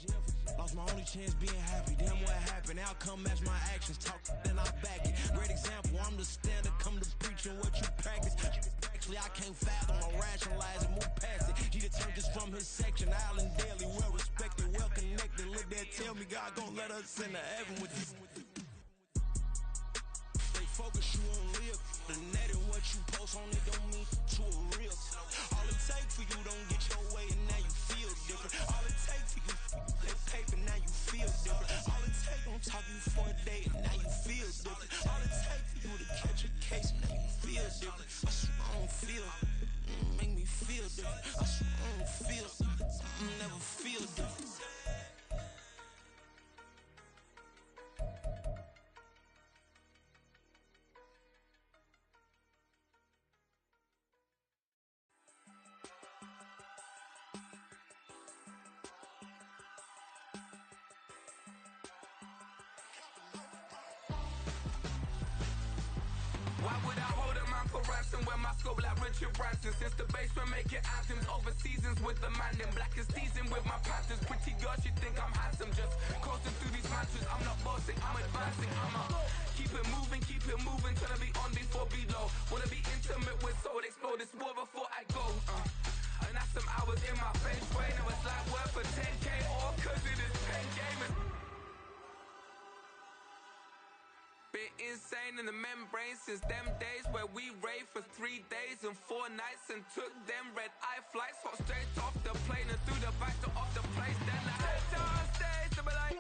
Speaker 7: Lost my only chance being happy. Damn what happened. Outcome match my actions. Talk then I back it. Great example. I'm the standard. Come to preaching what you practice. Actually, I can't fathom or rationalize and move past it. He determined just from his section. Island Daily, well respected, well connected. Look there, tell me God gon' let us into heaven with this. Focus you on live. The net and what you post on it don't mean to a real. All it take for you don't get your way and now you feel different. All it take for you that paper, now you feel different. All it take don't talk you for a day and now you feel different. All it take for you to catch a case and now you feel different. I swear I don't feel. Make me feel different. I swear I don't feel. Never feel different.
Speaker 10: Why would I hold a man for ransom when my scope like Richard Branson? Since the basement making anthems over seasons with the man in black is teasing with my panthers. Pretty girl, she think I'm handsome. Just coasting through these mantras. I'm not bossing, I'm advancing. I'ma keep it moving till I be on before below. Wanna be intimate with soul, explode this war before I go. And that's some hours in my feng shui. Now it's like work for 10K or cause it is 10 gamers. Been insane in the membrane since them days where we raved for 3 days and 4 nights and took them red eye flights, hot straight off the plane and through the back door of the place. Then I head downstairs, they were like,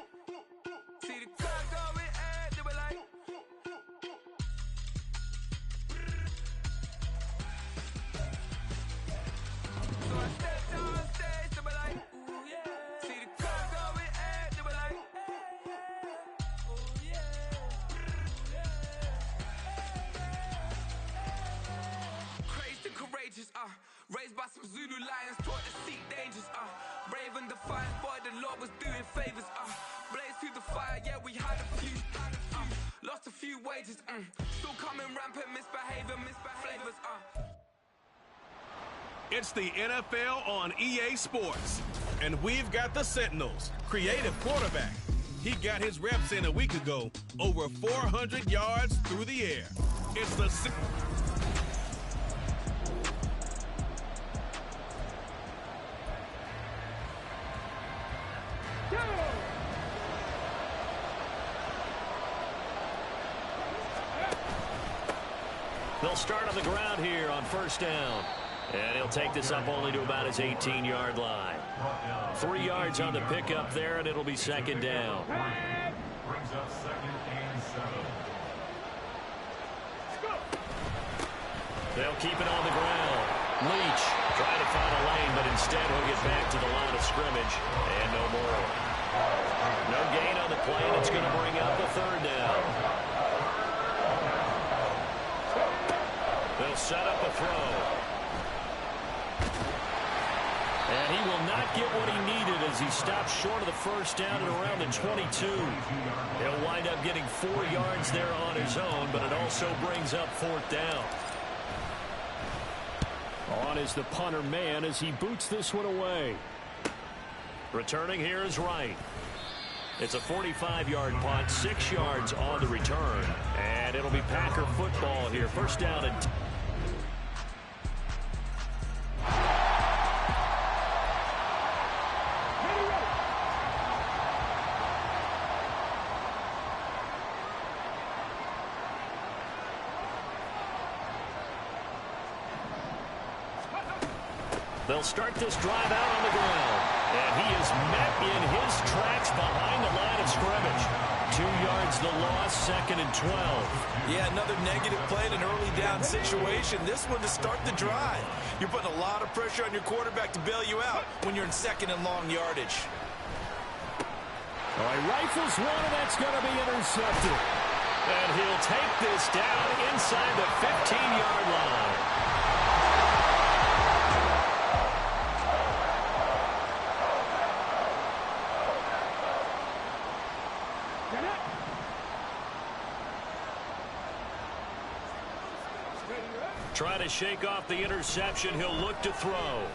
Speaker 10: see the car going air, they were like, so I stayed downstairs, they were like, ooh yeah, see the car going air, they were like, oh yeah. Courageous, raised by some Zulu lions, taught to seek dangers, brave and defiant, boy, the Lord was doing favors, blaze through the fire, yeah, we had a few, lost a few wages, still coming rampant, misbehavior, flavors,
Speaker 8: It's the NFL on EA Sports. And we've got the Sentinels. Creative quarterback. He got his reps in a week ago. Over 400 yards through the air. It's the...
Speaker 3: They'll start on the ground here on first down. And he'll take this up only to about his 18-yard line. 3 yards on the pickup there, and it'll be second down.
Speaker 11: Brings up 2nd and 7.
Speaker 3: They'll keep it on the ground. Leach trying to find a lane, but instead he'll get back to the line of scrimmage. And no more. No gain on the play, and it's going to bring up a third down. They'll set up a throw. And he will not get what he needed as he stops short of the first down at around the 22. He'll wind up getting 4 yards there on his own, but it also brings up 4th down.
Speaker 5: On is the punter man as he boots this one away.
Speaker 3: Returning here is Wright. It's a 45-yard punt, 6 yards on the return. And it'll be Packer football here. First down and... They'll start this drive out on the ground. And he is met in his tracks behind the line of scrimmage. 2 yards the loss, 2nd and 12.
Speaker 6: Yeah, another negative play in an early down situation. This one to start the drive. You're putting a lot of pressure on your quarterback to bail you out when you're in 2nd and long yardage.
Speaker 5: All right, rifles one, and that's going to be intercepted.
Speaker 3: And he'll take this down inside the 15-yard line. Trying to shake off the interception. He'll look to throw.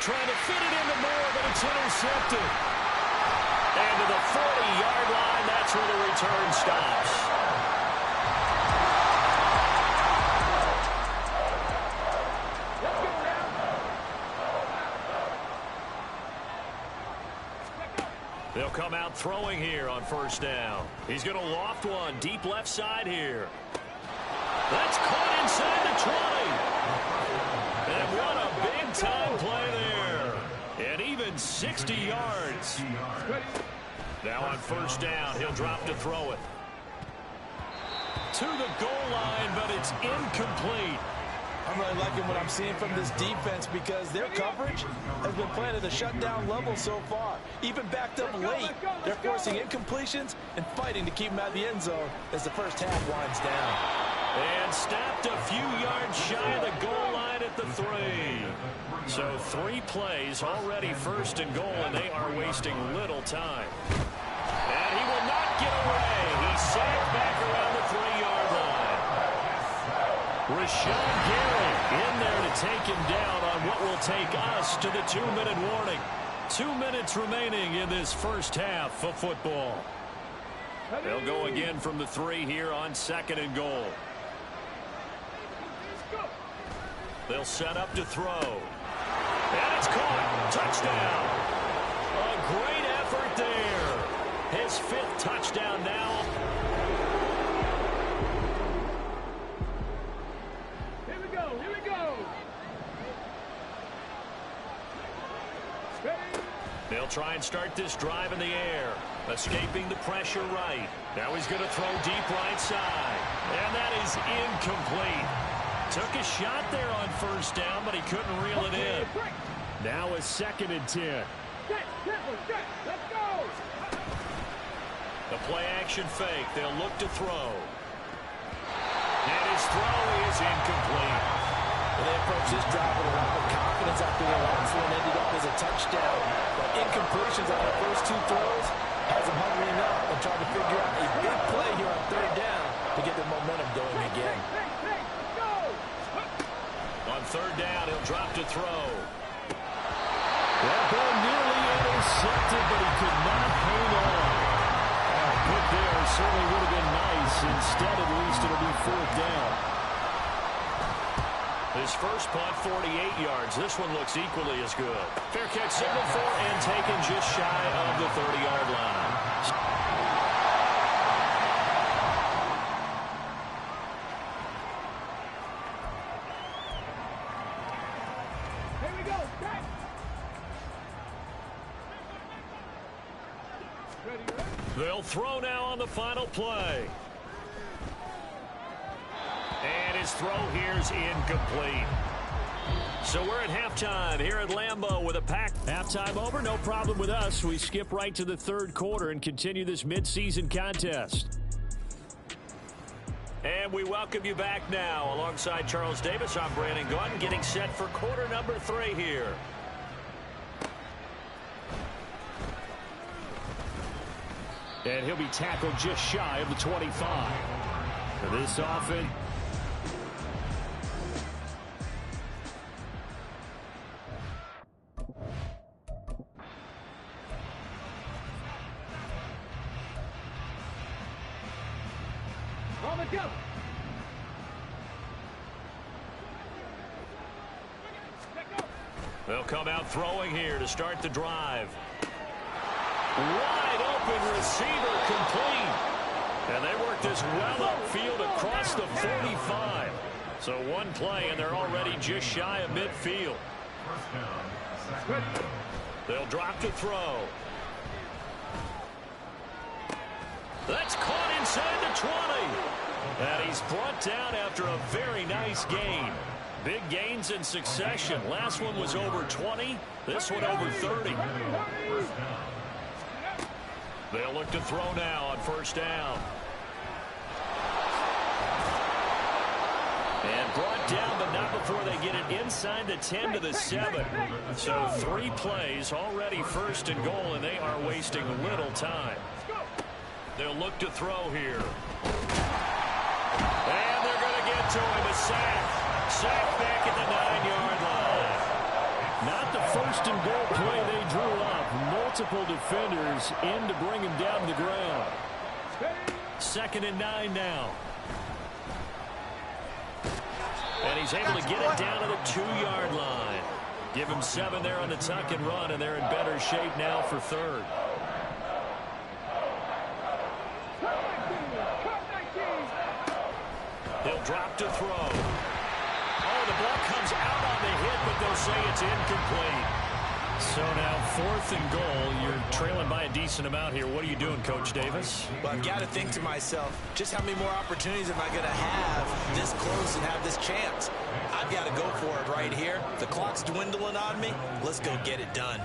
Speaker 3: Trying to fit it into Moore, but it's intercepted. And to the 40-yard line, that's where the return stops. They'll come out throwing here on first down. He's going to loft one deep left side here. That's caught inside the 20. And what a big-time play there. And even 60 yards. Now on first down, he'll drop to throw it. To the goal line, but it's incomplete.
Speaker 6: I'm really liking what I'm seeing from this defense because their coverage has been playing at a shutdown level so far. Even backed up late, they're forcing incompletions and fighting to keep them out of the end zone as the first half winds down.
Speaker 3: And stopped a few yards shy of the goal line at the 3. So 3 plays already first and goal, and they are wasting little time. And he will not get away. He's sacked back around the 3-yard line. Rashawn Gary in there to take him down on what will take us to the 2-minute warning. 2 minutes remaining in this first half of football. They'll go again from the 3 here on 2nd and goal. They'll set up to throw. And it's caught. Touchdown. A great effort there. His 5th touchdown now.
Speaker 2: Here we go. Here we go.
Speaker 3: They'll try and start this drive in the air. Escaping the pressure right. Now he's going to throw deep right side. And that is incomplete. Took a shot there on first down, but he couldn't reel it in.
Speaker 5: Now a 2nd and 10.
Speaker 2: Let's go.
Speaker 3: The play action fake. They'll look to throw. And his throw is incomplete.
Speaker 6: And they approach this drive with a lot of confidence after the last one ended up as a touchdown. But incompletions on the first 2 throws has them hovering up and trying to figure out a big play here on 3rd down to get the momentum going again.
Speaker 3: On third down. He'll drop to throw.
Speaker 5: That ball nearly intercepted, but he could not hang on. Good there. Certainly would have been nice. Instead, at least, it'll be fourth down.
Speaker 3: His first punt, 48 yards. This one looks equally as good. Fair catch signal for and taken just shy of the 30-yard line.
Speaker 2: Here we go. Back. Ready.
Speaker 3: They'll throw now on the final play. And his throw here's incomplete. So we're at halftime here at Lambeau with a pack.
Speaker 5: Halftime over, no problem with us. We skip right to the third quarter and continue this midseason contest.
Speaker 3: And we welcome you back now. Alongside Charles Davis, I'm Brandon Gaudin, getting set for quarter number 3 here.
Speaker 5: And he'll be tackled just shy of the 25. For this offense.
Speaker 3: They'll come out throwing here to start the drive. Wide open receiver complete. And they work this well upfield across the 45. So one play and they're already just shy of midfield. They'll drop to throw. That's caught inside the 20. And he's brought down after a very nice gain. Big gains in succession. Last one was over 20. This one over 30. They'll look to throw now on first down. And brought down, but not before they get it inside the 10 to the 7. So 3 plays, already first and goal, and they are wasting little time. They'll look to throw here. And they're going to get to him. A sack. Sack back at the 9-yard line.
Speaker 5: Not the first and goal play they drew up. Multiple defenders in to bring him down to the ground.
Speaker 3: 2nd and 9 now. And he's able to get it down to the 2-yard line. Give him 7 there on the tuck and run, and they're in better shape now for third. He'll drop to throw. Oh, the ball comes out on the hit, but they'll say it's incomplete.
Speaker 5: So now 4th and goal. You're trailing by a decent amount here. What are you doing, Coach Davis?
Speaker 6: Well, I've got to think to myself, just how many more opportunities am I going to have this close and have this chance? I've got to go for it right here. The clock's dwindling on me. Let's go get it done.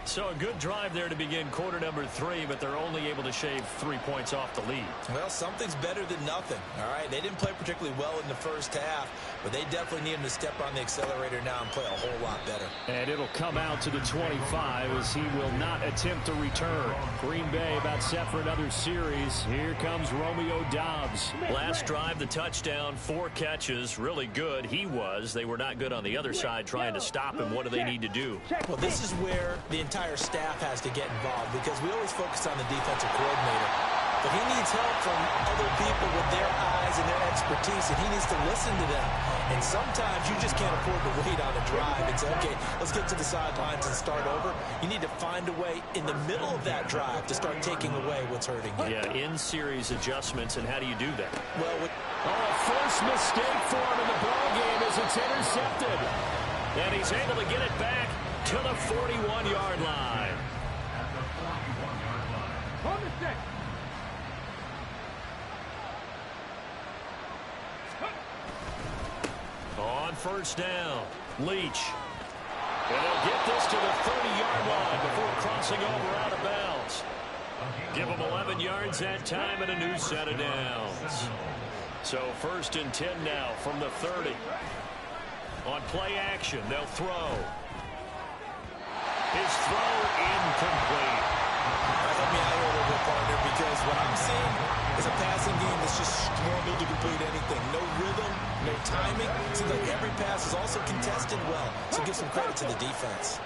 Speaker 3: So a good drive there to begin quarter number 3, but they're only able to shave 3 points off the lead.
Speaker 6: Well, something's better than nothing, all right? They didn't play particularly well in the first half, but they definitely need him to step on the accelerator now and play a whole lot better.
Speaker 5: And it'll come out to the 25 as he will not attempt to return. Green Bay about set for another series. Here comes Romeo Doubs.
Speaker 3: Last drive, the touchdown, 4 catches, really good. He was. They were not good on the other side trying to stop him. What do they need to do?
Speaker 6: Well, this is where the entire staff has to get involved because we always focus on the defensive coordinator. But he needs help from other people with their eyes and their expertise, and he needs to listen to them. And sometimes you just can't afford to wait on a drive and say, okay, let's get to the sidelines and start over. You need to find a way in the middle of that drive to start taking away what's hurting you.
Speaker 3: Yeah, in-series adjustments, and how do you do that?
Speaker 6: Well,
Speaker 5: a first mistake for him in the ballgame as it's intercepted.
Speaker 3: And he's able to get it back to the 41-yard line. On first down, Leach. And they'll get this to the 30-yard line before crossing over out of bounds. Give them 11 yards that time and a new set of downs. So 1st and 10 now from the 30. On play action, they'll throw. His throw incomplete.
Speaker 6: Help me out here a little bit, partner, because what I'm seeing is a passing game that's just struggled to complete anything. No rhythm, no timing. Seems like every pass is also contested well, so give some credit to the defense.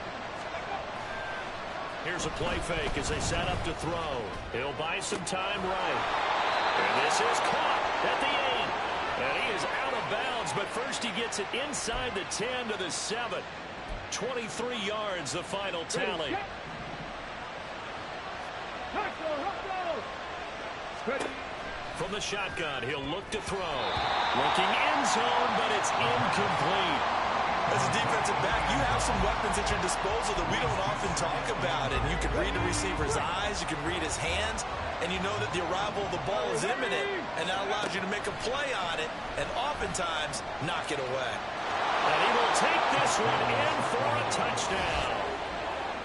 Speaker 3: Here's a play fake as they set up to throw. He'll buy some time right. And this is caught at the 8. And he is out of bounds, but first he gets it inside the 10 to the 7. 23 yards, the final tally. From the shotgun, he'll look to throw. Looking end zone, but it's incomplete.
Speaker 6: As a defensive back, you have some weapons at your disposal that we don't often talk about. And you can read the receiver's eyes, you can read his hands, and you know that the arrival of the ball is imminent, and that allows you to make a play on it and oftentimes knock it away.
Speaker 3: And he will take this one in for a touchdown.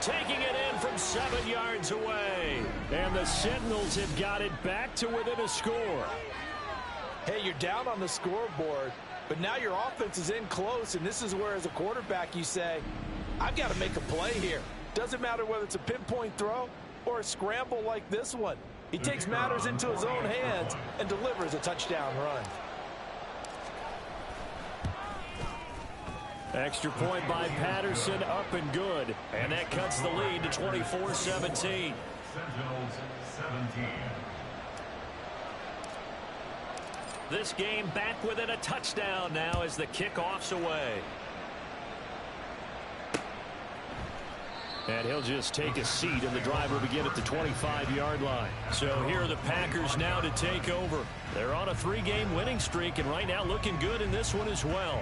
Speaker 3: Taking it in from 7 yards away.
Speaker 5: And the Sentinels have got it back to within a score.
Speaker 4: Hey, you're down on the scoreboard, but now your offense is in close, and this is where, as a quarterback, you say, I've got to make a play here. Doesn't matter whether it's a pinpoint throw or a scramble like this one. He takes matters into his own hands and delivers a touchdown run.
Speaker 5: Extra point by Patterson, up and good.
Speaker 3: And that cuts the lead to 24-17.
Speaker 11: Sentinels 17.
Speaker 3: This game back within a touchdown now as the kickoff's away.
Speaker 5: And he'll just take a seat, and the drive will begin at the 25-yard line.
Speaker 3: So here are the Packers now to take over. They're on a 3-game winning streak, and right now looking good in this one as well.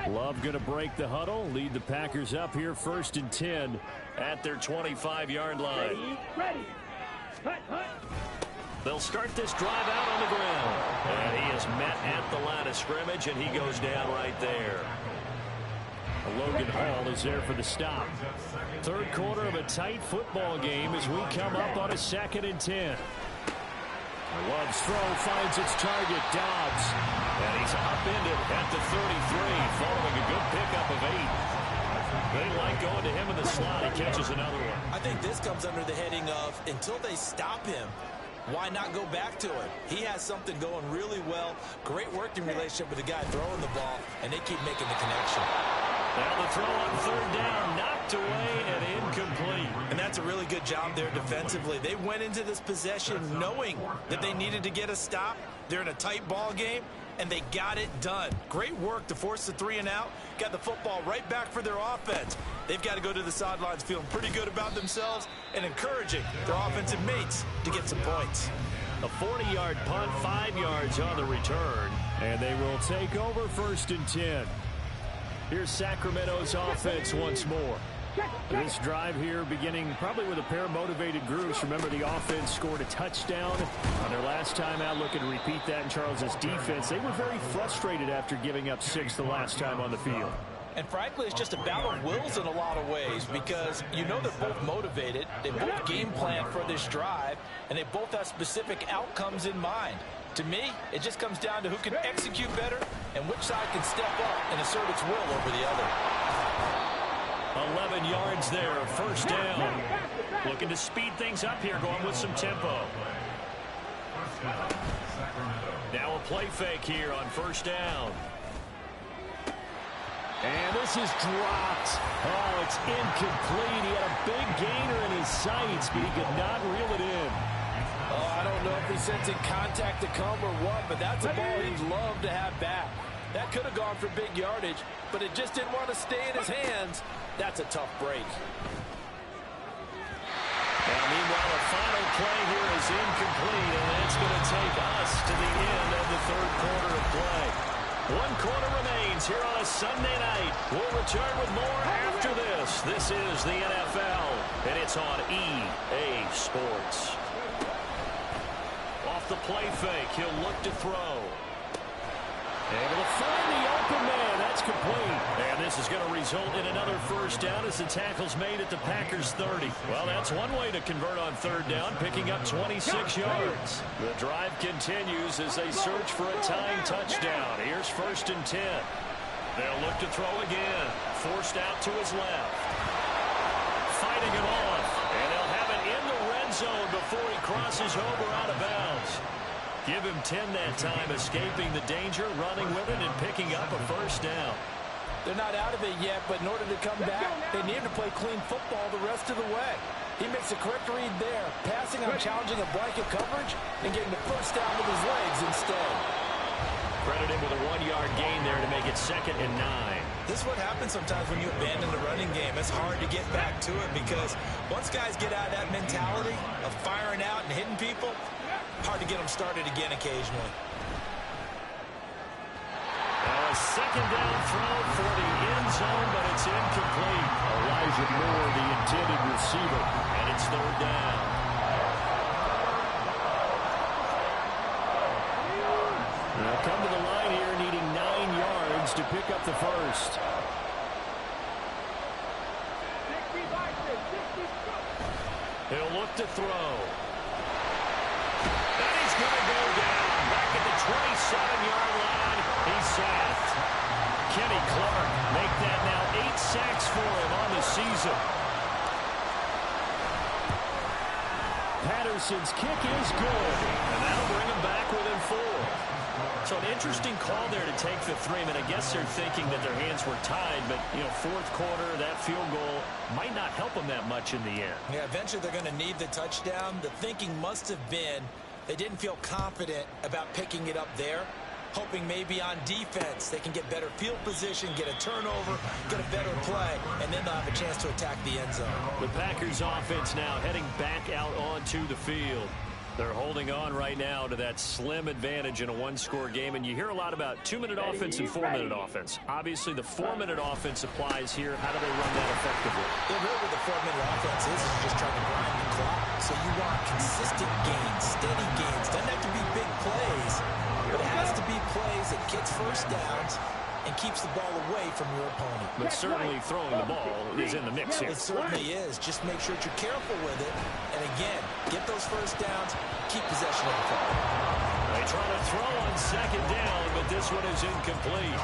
Speaker 5: Love going to break the huddle, lead the Packers up here 1st and 10
Speaker 3: at their 25-yard line. They'll start this drive out on the ground. And he is met at the line of scrimmage, and he goes down right there.
Speaker 5: Logan Hall is there for the stop. Third quarter of a tight football game as we come up on a 2nd and 10. Love's throw finds its target, Dobbs.
Speaker 3: And he's upended at the 33, following a good pickup of 8. They like going to him in the slot. He catches another one.
Speaker 6: I think this comes under the heading of, until they stop him, why not go back to him? He has something going really well. Great working relationship with the guy throwing the ball, and they keep making the connection.
Speaker 3: Now the throw on 3rd down, knocked away and incomplete.
Speaker 6: And that's a really good job there defensively. They went into this possession knowing that they needed to get a stop. They're in a tight ball game, and they got it done. Great work to force the 3 and out. Got the football right back for their offense. They've got to go to the sidelines feeling pretty good about themselves and encouraging their offensive mates to get some points.
Speaker 3: A 40-yard punt, 5 yards on the return.
Speaker 5: And they will take over 1st and 10. Here's Sacramento's offense once more. This drive here beginning probably with a pair of motivated groups. Remember, the offense scored a touchdown on their last time out. Looking to repeat that in Charles's defense. They were very frustrated after giving up 6 the last time on the field.
Speaker 4: And frankly, it's just a battle of wills in a lot of ways, because you know they're both motivated, they both game plan for this drive, and they both have specific outcomes in mind. To me, it just comes down to who can execute better and which side can step up and assert its will over the other.
Speaker 3: 11 yards there, 1st down. Looking to speed things up here, going with some tempo. Now a play fake here on 1st down.
Speaker 5: And this is dropped. Oh, it's incomplete. He had a big gainer in his sights, but he could not reel it in.
Speaker 4: Oh, I don't know if he's sensing contact to come or what, but that's a ball he'd love to have back. That could have gone for big yardage, but it just didn't want to stay in his hands. That's a tough break.
Speaker 3: Now, meanwhile, the final play here is incomplete, and it's going to take us to the end of the 3rd quarter of play. 1 quarter remains here on a Sunday night. We'll return with more after this. This is the NFL, and it's on EA Sports. Off the play fake, he'll look to throw. Able to find the open man. That's complete. And this is going to result in another 1st down as the tackle's made at the Packers 30. Well, that's one way to convert on 3rd down, picking up 26 yards. The drive continues as they search for a tying touchdown. Here's 1st and 10. They'll look to throw again. Forced out to his left. Fighting it off. And they'll have it in zone before he crosses over out of bounds. Give him 10 that time, escaping the danger, running with it, and picking up a first down.
Speaker 4: They're not out of it yet, but in order to come back, they need to play clean football the rest of the way. He makes a correct read there, passing on challenging a blanket coverage and getting the first down with his legs instead.
Speaker 3: Credit him with a 1-yard gain there to make it 2nd and 9.
Speaker 6: This is what happens sometimes when you abandon the running game. It's hard to get back to it because once guys get out of that mentality of firing out and hitting people, hard to get them started again occasionally.
Speaker 3: A 2nd down throw for the end zone, but it's incomplete. Elijah Moore, the intended receiver, and it's 3rd down. They'll come to the line here needing 9 yards to pick up the first. He'll look to throw. And he's going to go down back at the 27-yard line. He's sacked. Kenny Clark make that now 8 sacks for him on the season. Patterson's kick is good, and that'll bring him back within 4. So an interesting call there to take the 3. I mean, I guess they're thinking that their hands were tied, but, you know, 4th quarter, that field goal might not help them that much in the end.
Speaker 6: Yeah, eventually they're going to need the touchdown. The thinking must have been they didn't feel confident about picking it up there, hoping maybe on defense they can get better field position, get a turnover, get a better play, and then they'll have a chance to attack the end zone.
Speaker 3: The Packers offense now heading back out onto the field. They're holding on right now to that slim advantage in a 1-score game, and you hear a lot about 2-minute offense and 4-minute offense. Obviously, the 4-minute offense applies here. How do they run that effectively?
Speaker 6: Yeah, really what the 4-minute offense is just trying to grind the clock. So you want consistent gains, steady gains. Doesn't have to be big plays, but it has to be plays that gets first downs and keeps the ball away from your opponent.
Speaker 3: But certainly throwing the ball is in the mix here.
Speaker 6: It certainly is. Just make sure that you're careful with it. And again, get those first downs, keep possession of the ball.
Speaker 3: They try to throw on 2nd down, but this one is incomplete.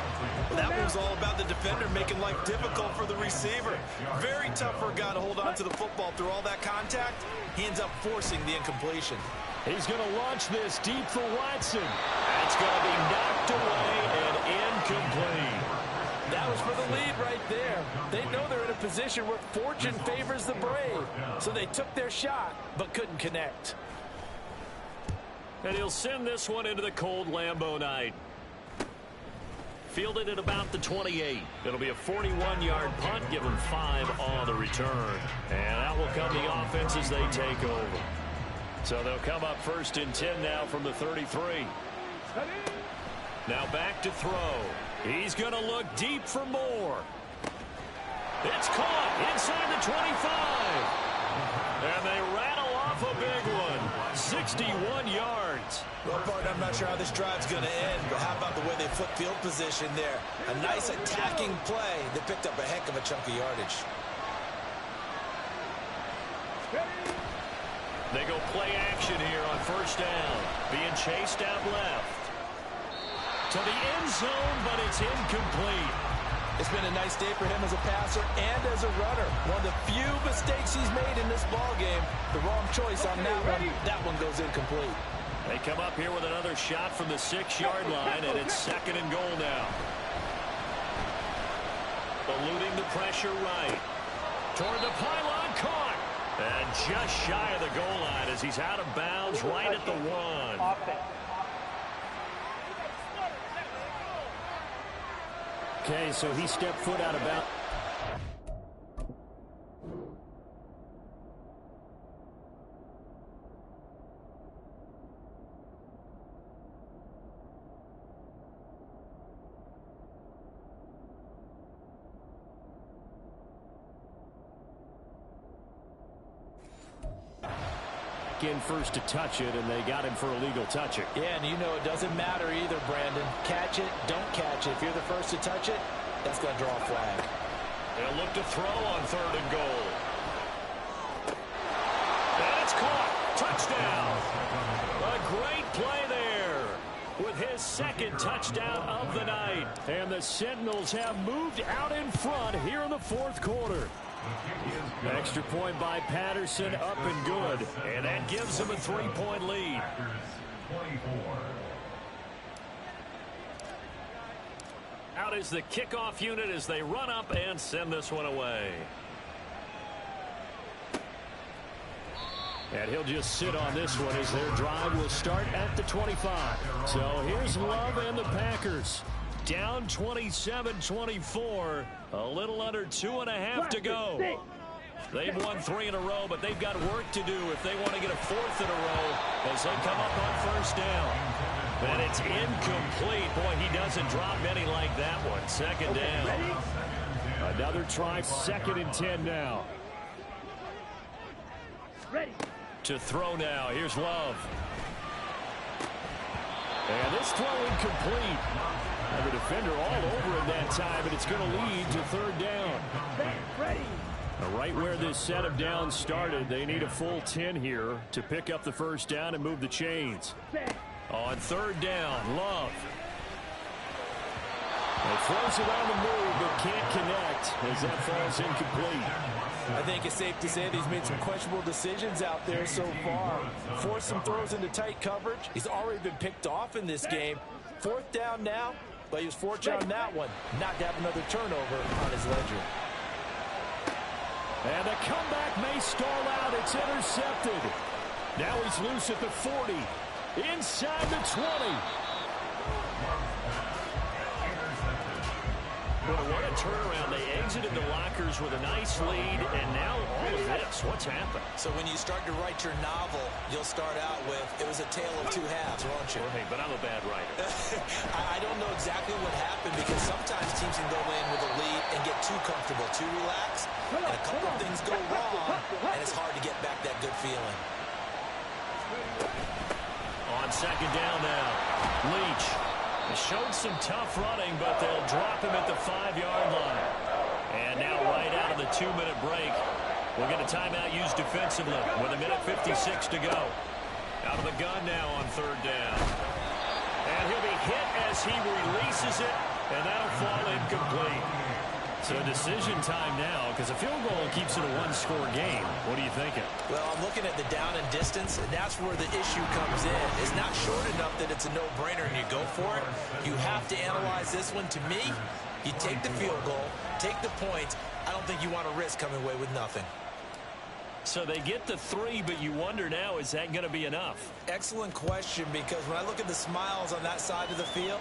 Speaker 6: That one's all about the defender making life difficult for the receiver. Very tough for a guy to hold on to the football through all that contact. He ends up forcing the incompletion.
Speaker 3: He's going to launch this deep for Watson. That's going to be knocked away and incomplete.
Speaker 4: That was for the lead right there. They know they're in a position where fortune favors the brave. So they took their shot, but couldn't connect.
Speaker 3: And he'll send this one into the cold Lambeau night. Fielded at about the 28. It'll be a 41-yard punt. Give them 5 on the return. And out will come the offense as they take over. So they'll come up 1st and 10 now from the 33. Now back to throw. He's going to look deep for Moore. It's caught inside the 25. And they rattle off a big one. 61 yards.
Speaker 6: Well, partner, I'm not sure how this drive's going to end, but how about the way they flip field position there? A nice attacking play that picked up a heck of a chunk of yardage.
Speaker 3: They go play action here on 1st down. Being chased out left. To the end zone, but it's incomplete.
Speaker 4: It's been a nice day for him as a passer and as a runner. One of the few mistakes he's made in this ballgame. The wrong choice on that one. That one goes incomplete.
Speaker 3: They come up here with another shot from the 6-yard line, and it's 2nd and goal now. Eluding the pressure right. Toward the pylon, caught. And just shy of the goal line as he's out of bounds right at the 1.
Speaker 5: Okay, so he stepped foot out of bounds. In first to touch it, and they got him for illegal touching.
Speaker 4: Yeah, and you know it doesn't matter either, Brandon. Catch it, don't catch it. If you're the first to touch it, that's going to draw a flag.
Speaker 3: They'll look to throw on 3rd and goal. And it's caught. Touchdown. A great play there with his 2nd touchdown of the night. And the Sentinels have moved out in front here in the 4th quarter.
Speaker 5: Extra point by Patterson, up and good. And that gives them a 3-point lead. Out is the kickoff unit as they run up and send this one away. And he'll just sit on this one as their drive will start at the 25. So here's Love and the Packers. Down 27-24. A little under 2.5 to go. They've won 3 in a row, but they've got work to do if they want to get a 4th in a row as they come up on first down. And it's incomplete. Boy, he doesn't drop many like that one. 2nd down. Another try, 2nd and 10 now.
Speaker 2: Ready.
Speaker 5: To throw now. Here's Love. And this throw incomplete. And the defender all over him that time, and it's going to lead to 3rd down.
Speaker 2: Ready.
Speaker 5: Right where this set of downs started, they need a full 10 here to pick up the first down and move the chains. On 3rd down, Love. He throws it on the move, but can't connect as that falls incomplete.
Speaker 4: I think it's safe to say that he's made some questionable decisions out there so far. Forced some throws into tight coverage. He's already been picked off in this game. 4th down now, but he was fortunate on that one not to have another turnover on his ledger.
Speaker 5: And the comeback may stall out. It's intercepted. Now he's loose at the 40. Inside the 20. Well, what a turnaround. They exited the lockers with a nice lead, and now all of this. What's happened?
Speaker 6: So when you start to write your novel, you'll start out with, it was a tale of 2 halves, won't you?
Speaker 5: Well, hey, but I'm a bad writer.
Speaker 6: I don't know exactly what happened because sometimes teams can go in with a lead and get too comfortable, too relaxed, and a couple of things go wrong, and it's hard to get back that good feeling.
Speaker 3: On 2nd down now, Leach. They showed some tough running, but they'll drop him at the 5-yard line. And now right out of the 2-minute break, we'll get a timeout used defensively with 1:56 to go. Out of the gun now on 3rd down. And he'll be hit as he releases it, and that'll fall incomplete. So decision time now, because a field goal keeps it a 1-score game. What are you thinking?
Speaker 6: Well, I'm looking at the down and distance, and that's where the issue comes in. It's not short enough that it's a no-brainer and you go for it. You have to analyze this one. To me, you take the field goal, take the points. I don't think you want to risk coming away with nothing.
Speaker 3: So they get the 3, but you wonder now, is that going to be enough?
Speaker 6: Excellent question, because when I look at the smiles on that side of the field,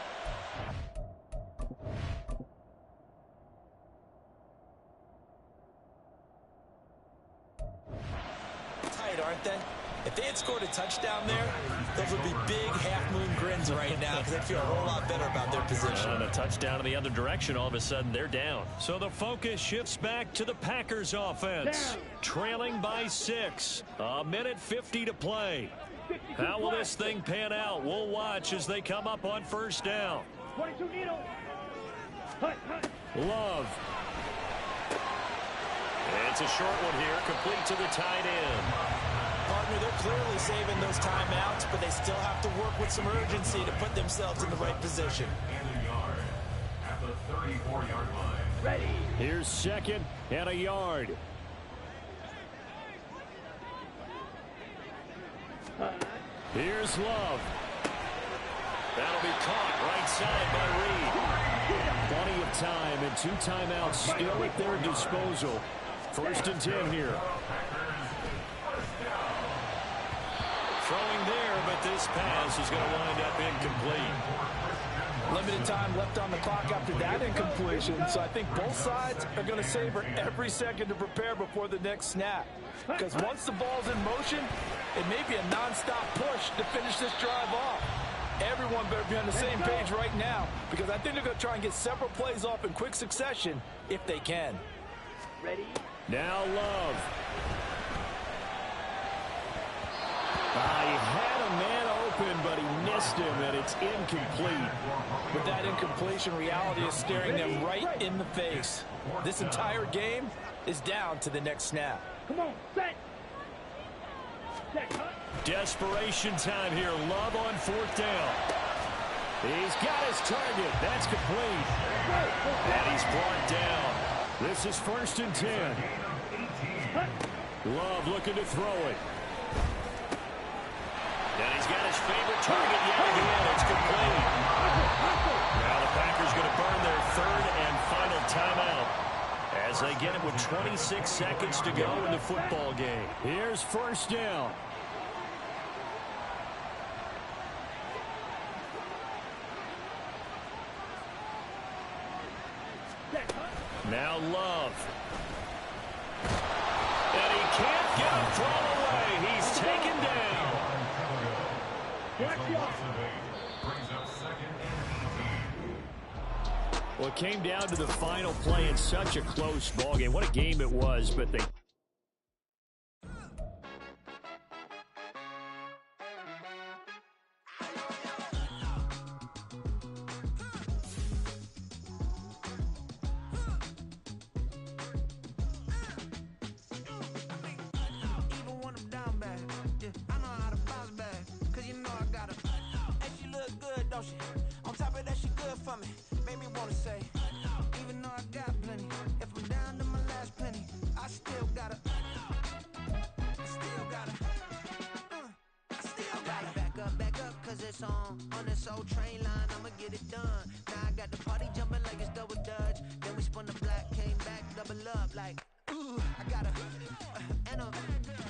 Speaker 6: aren't they? If they had scored a touchdown there, those would be big half-moon grins right now because they'd feel a whole lot better about their position.
Speaker 3: And a touchdown in the other direction, all of a sudden they're down. So the focus shifts back to the Packers offense. Trailing by 6. 1:50 to play. How will this thing pan out? We'll watch as they come up on 1st down.
Speaker 2: 22 needle.
Speaker 5: Love.
Speaker 3: It's a short one here, complete to the tight end.
Speaker 6: Partner, they're clearly saving those timeouts, but they still have to work with some urgency to put themselves in the right position.
Speaker 11: At the 34-yard line.
Speaker 2: Ready.
Speaker 5: Here's 2nd and a yard. Here's Love.
Speaker 3: That'll be caught right side by Reed.
Speaker 5: Plenty of time and 2 timeouts still at their disposal. 1st and 10 here.
Speaker 3: Throwing there, but this pass is going to wind up incomplete.
Speaker 4: Limited time left on the clock after that incompletion, so I think both sides are going to savor every second to prepare before the next snap. Because once the ball's in motion, it may be a nonstop push to finish this drive off. Everyone better be on the same page right now, because I think they're going to try and get several plays off in quick succession if they can.
Speaker 2: Ready.
Speaker 5: Now Love. He had a man open, but he missed him, and it's incomplete.
Speaker 4: With that incompletion, reality is staring them right in the face. This entire game is down to the next snap.
Speaker 2: Come on, set.
Speaker 5: Desperation time here. Love on 4th down. He's got his target. That's complete. And he's brought down. This is 1st and 10. Love looking to throw it.
Speaker 3: And he's got his favorite target yet again. It's complete. Now the Packers going to burn their third and final timeout as they get it with 26 seconds to go in the football game.
Speaker 5: Here's first down.
Speaker 3: Now Love. And he can't get a throw away. He's taken down.
Speaker 5: Well, it came down to the final play in such a close ballgame. What a game it was, but they...
Speaker 1: On this old train line, I'ma get it done. Now I got the party jumping like it's double dutch. Then we spun the block, came back, double up like, ooh, I got her.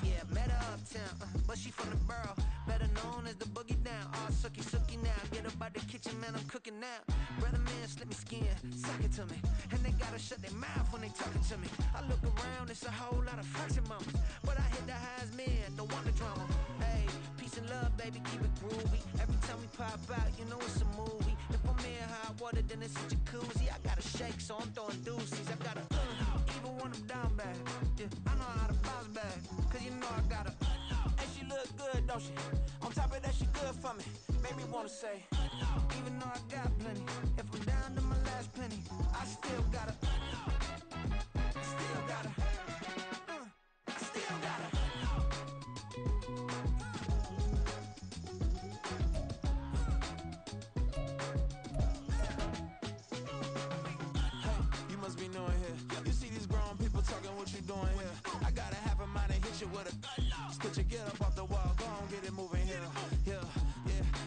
Speaker 1: Yeah, met her uptown, but she from the borough. Better known as the boogie down. All sookie now. Get up out the kitchen, man, I'm cooking now. Brother man, slip me skin, suck it to me. And they gotta shut their mouth when they talking to me. I look around, it's a whole lot of fraction mamas. But I hit the highest man, don't want the drama. Hey, peace and love, baby, keep it groovy. Every time we pop out, you know it's a movie. If I'm in hot water, then it's a jacuzzi. I gotta shake, so I'm throwing deuces. I gotta, even when I'm down bad. Yeah, I know how to bounce back, cause you know I gotta. And she look good, don't she? On top of that, she good for me. Made me wanna say, even though I got plenty, if I'm down to my last penny, I still gotta. Get up off the wall, go on, get it moving here. Yeah,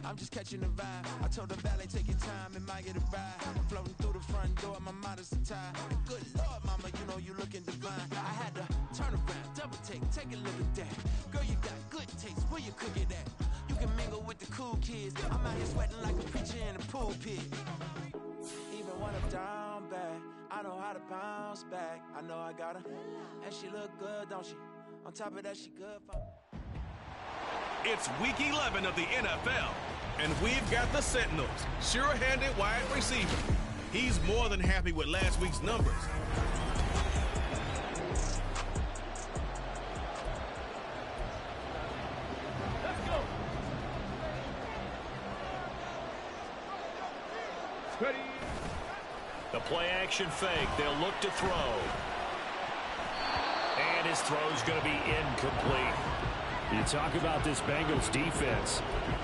Speaker 1: I'm just catching the vibe. I told the valet, take your time, it might get a ride. Floating through the front door, my mind is tied. Good Lord, mama, you know you looking divine. I had to turn around, double take a look at that. Girl, you got good taste, where you cook it at? You can mingle with the cool kids. I'm out here sweating like a preacher in a pulpit. Even when I'm down bad, I know how to bounce back. I know I got her, and she look good, don't she? On top of that, she good for me.
Speaker 8: It's week 11 of the NFL, and we've got the Sentinels, sure-handed wide receiver. He's more than happy with last week's numbers.
Speaker 2: Let's go. Ready.
Speaker 3: The play-action fake. They'll look to throw. And his throw's going to be incomplete.
Speaker 5: You talk about this Bengals defense.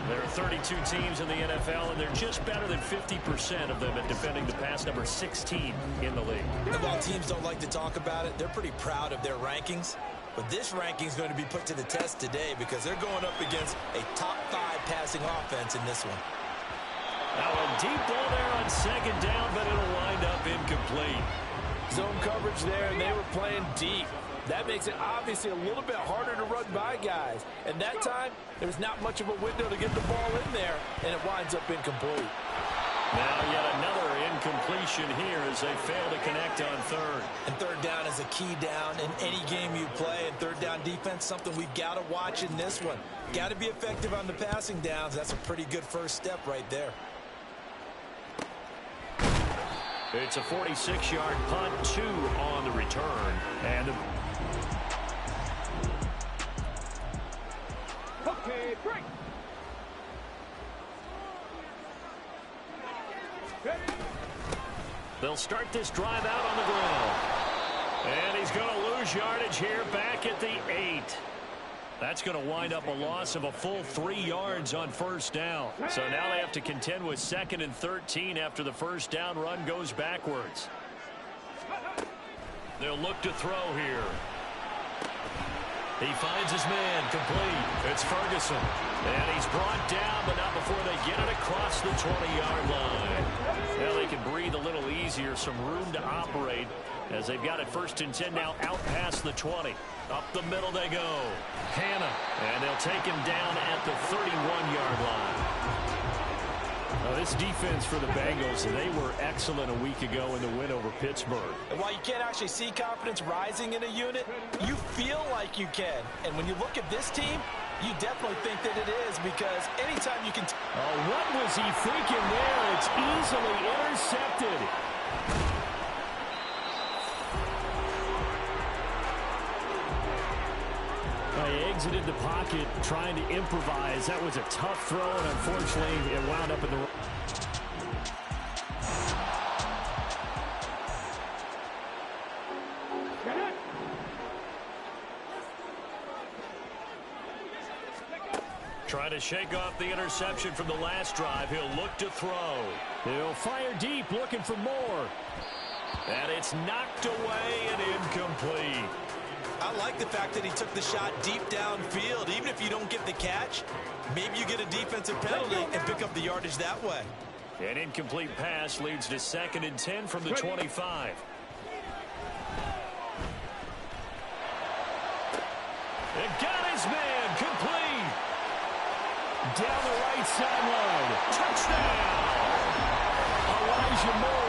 Speaker 3: There are 32 teams in the NFL, and they're just better than 50% of them at defending the pass, number 16 in the league.
Speaker 6: And while teams don't like to talk about it, they're pretty proud of their rankings. But this ranking is going to be put to the test today because they're going up against a top 5 passing offense in this one.
Speaker 3: Now a deep ball there on second down, but it'll wind up incomplete.
Speaker 4: Zone coverage there, and they were playing deep. That makes it obviously a little bit harder to run by guys. And that time, there was not much of a window to get the ball in there, and it winds up incomplete.
Speaker 3: Now yet another incompletion here as they fail to connect on third.
Speaker 6: And third down is a key down in any game you play. And third down defense, something we've got to watch in this one. Got to be effective on the passing downs. That's a pretty good first step right there.
Speaker 3: It's a 46-yard punt, 2 on the return. And
Speaker 2: Okay, break.
Speaker 3: they'll start this drive out on the ground. And he's going to lose yardage here back at the 8. That's going to wind up a loss of a full 3 yards on first down. So now they have to contend with 2nd and 13 after the first down run goes backwards. They'll look to throw here. He finds his man, complete. It's Ferguson. And he's brought down, but not before they get it across the 20-yard line. Well, they can breathe a little easier, some room to operate as they've got it 1st and 10 now out past the 20. Up the middle they go. Hannah. And they'll take him down at the 31-yard line.
Speaker 5: This defense for the Bengals, they were excellent a week ago in the win over Pittsburgh.
Speaker 6: And while you can't actually see confidence rising in a unit, you feel like you can. And when you look at this team, you definitely think that it is, because anytime you can...
Speaker 5: What was he thinking there? It's easily intercepted. He exited the pocket trying to improvise. That was a tough throw, and unfortunately, it wound up in the...
Speaker 3: Trying to shake off the interception from the last drive. He'll look to throw.
Speaker 5: He'll fire deep, looking for more.
Speaker 3: And it's knocked away and incomplete.
Speaker 6: I like the fact that he took the shot deep downfield. Even if you don't get the catch, maybe you get a defensive penalty and pick up the yardage that way.
Speaker 3: An incomplete pass leads to 2nd and 10 from the 25. And got his man, complete.
Speaker 5: Down the right sideline.
Speaker 3: Touchdown.
Speaker 5: Elijah Moore.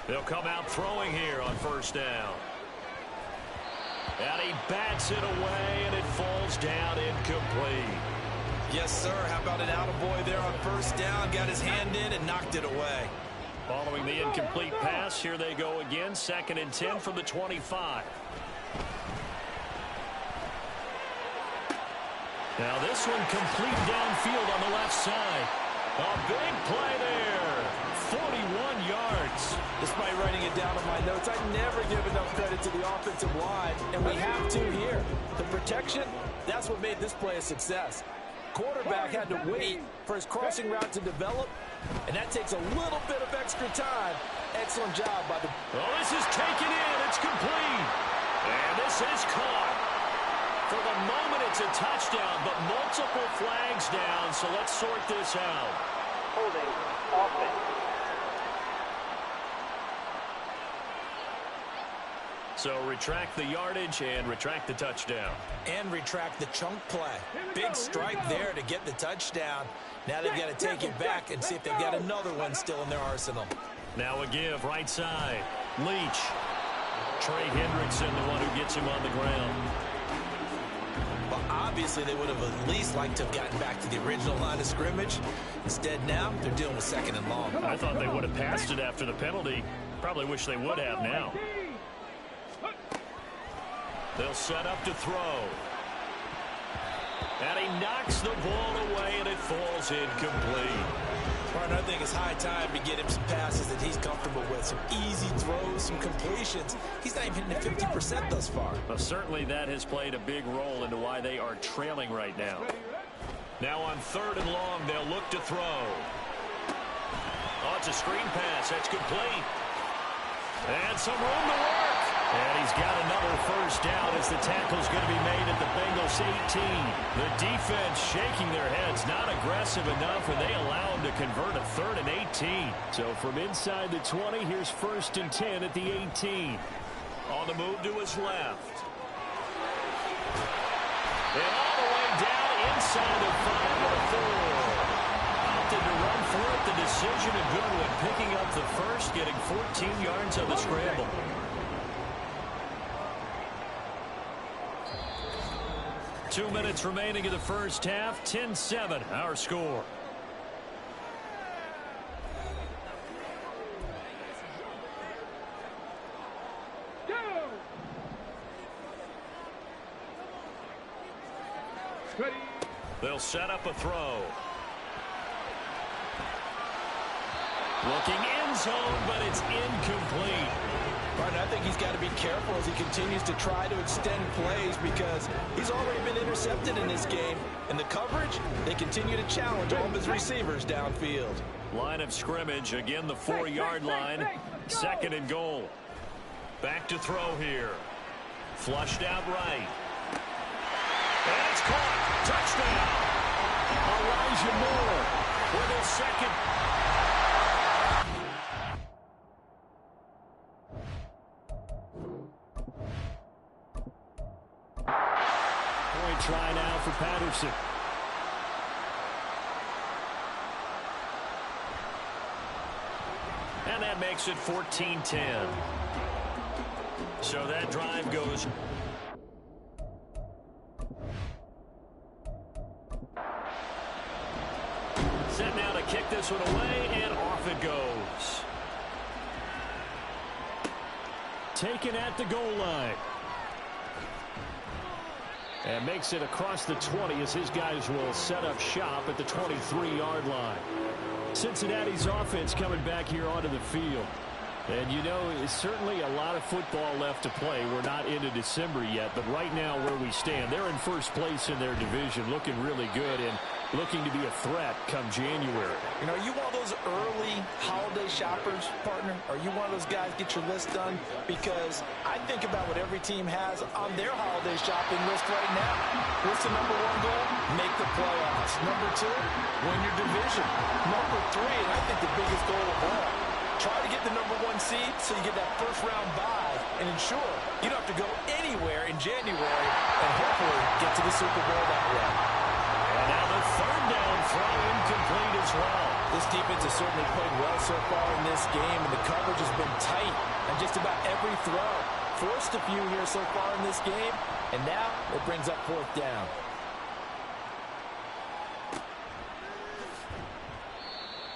Speaker 3: They'll come out throwing here on 1st down. And he bats it away, and it falls down incomplete.
Speaker 6: Yes, sir. How about an attaboy there on 1st down? Got his hand in and knocked it away.
Speaker 3: Following the incomplete pass, here they go again. 2nd and 10 from the 25. Now this one complete downfield on the left side. A big play there. 41 yards.
Speaker 4: Despite writing it down in my notes, I never give enough credit to the offensive line, and we have to here. The protection, that's what made this play a success. Quarterback had to wait for his crossing route to develop, and that takes a little bit of extra time. Excellent job by the...
Speaker 3: Oh, this is taken in. It's complete. And this is caught. For the moment, it's a touchdown, but multiple flags down, so let's sort this out.
Speaker 9: Holding offense.
Speaker 3: So retract the yardage and retract the touchdown.
Speaker 6: And retract the chunk play. Big strike there to get the touchdown. Now they've got to take it back and see if they've got another one still in their arsenal.
Speaker 3: Now a give, right side. Leach. Trey Hendrickson, the one who gets him on the ground.
Speaker 6: Well, obviously they would have at least liked to have gotten back to the original line of scrimmage. Instead now, they're dealing with 2nd and long.
Speaker 3: I thought they would have passed it after the penalty. Probably wish they would have now. They'll set up to throw. And he knocks the ball away, and it falls incomplete.
Speaker 6: Partner, I think it's high time to get him some passes that he's comfortable with. Some easy throws, some completions. He's not even hitting 50% thus far.
Speaker 3: Well, certainly that has played a big role into why they are trailing right now. Now on 3rd and long, they'll look to throw. Oh, it's a screen pass. That's complete. And some room to work. And he's got another 1st down as the tackle's going to be made at the Bengals 18. The defense shaking their heads, not aggressive enough, and they allow him to convert a 3rd and 18.
Speaker 5: So from inside the 20, here's 1st and 10 at the 18.
Speaker 3: On the move to his left. And all the way down inside the 5-4. Opted to run for it. The decision a good one, picking up the 1st, getting 14 yards on the scramble. Two minutes remaining in the 1st half. 10-7, our score. They'll set up a throw. Looking end zone, but it's incomplete.
Speaker 4: Right, I think he's got to be careful as he continues to try to extend plays because he's already been intercepted in this game. And the coverage, they continue to challenge all of his receivers downfield.
Speaker 3: Line of scrimmage, again the 4-yard line. 2nd and goal. Back to throw here. Flushed out right. And it's caught. Touchdown.
Speaker 5: Elijah Moore with his second. Point try now for Patterson.
Speaker 3: And that makes it 14-10. So that drive goes. Set now to kick this one away, and off it goes.
Speaker 5: Taken at the goal line. And makes it across the 20 as his guys will set up shop at the 23-yard line. Cincinnati's offense coming back here onto the field. And, you know, it's certainly a lot of football left to play. We're not into December yet, but right now where we stand, they're in first place in their division, looking really good and looking to be a threat come January.
Speaker 4: You know, are you one of those early holiday shoppers, partner? Are you one of those guys get your list done? Because I think about what every team has on their holiday shopping list right now. What's the number 1 goal? Make the playoffs. Number 2, win your division. Number 3, and I think the biggest goal of all, try to get the number 1 seed so you get that first-round bye and ensure you don't have to go anywhere in January and hopefully get to the Super Bowl that way.
Speaker 3: And now the 3rd down throw incomplete as well.
Speaker 4: This defense has certainly played well so far in this game, and the coverage has been tight on just about every throw. Forced a few here so far in this game, and now it brings up 4th down.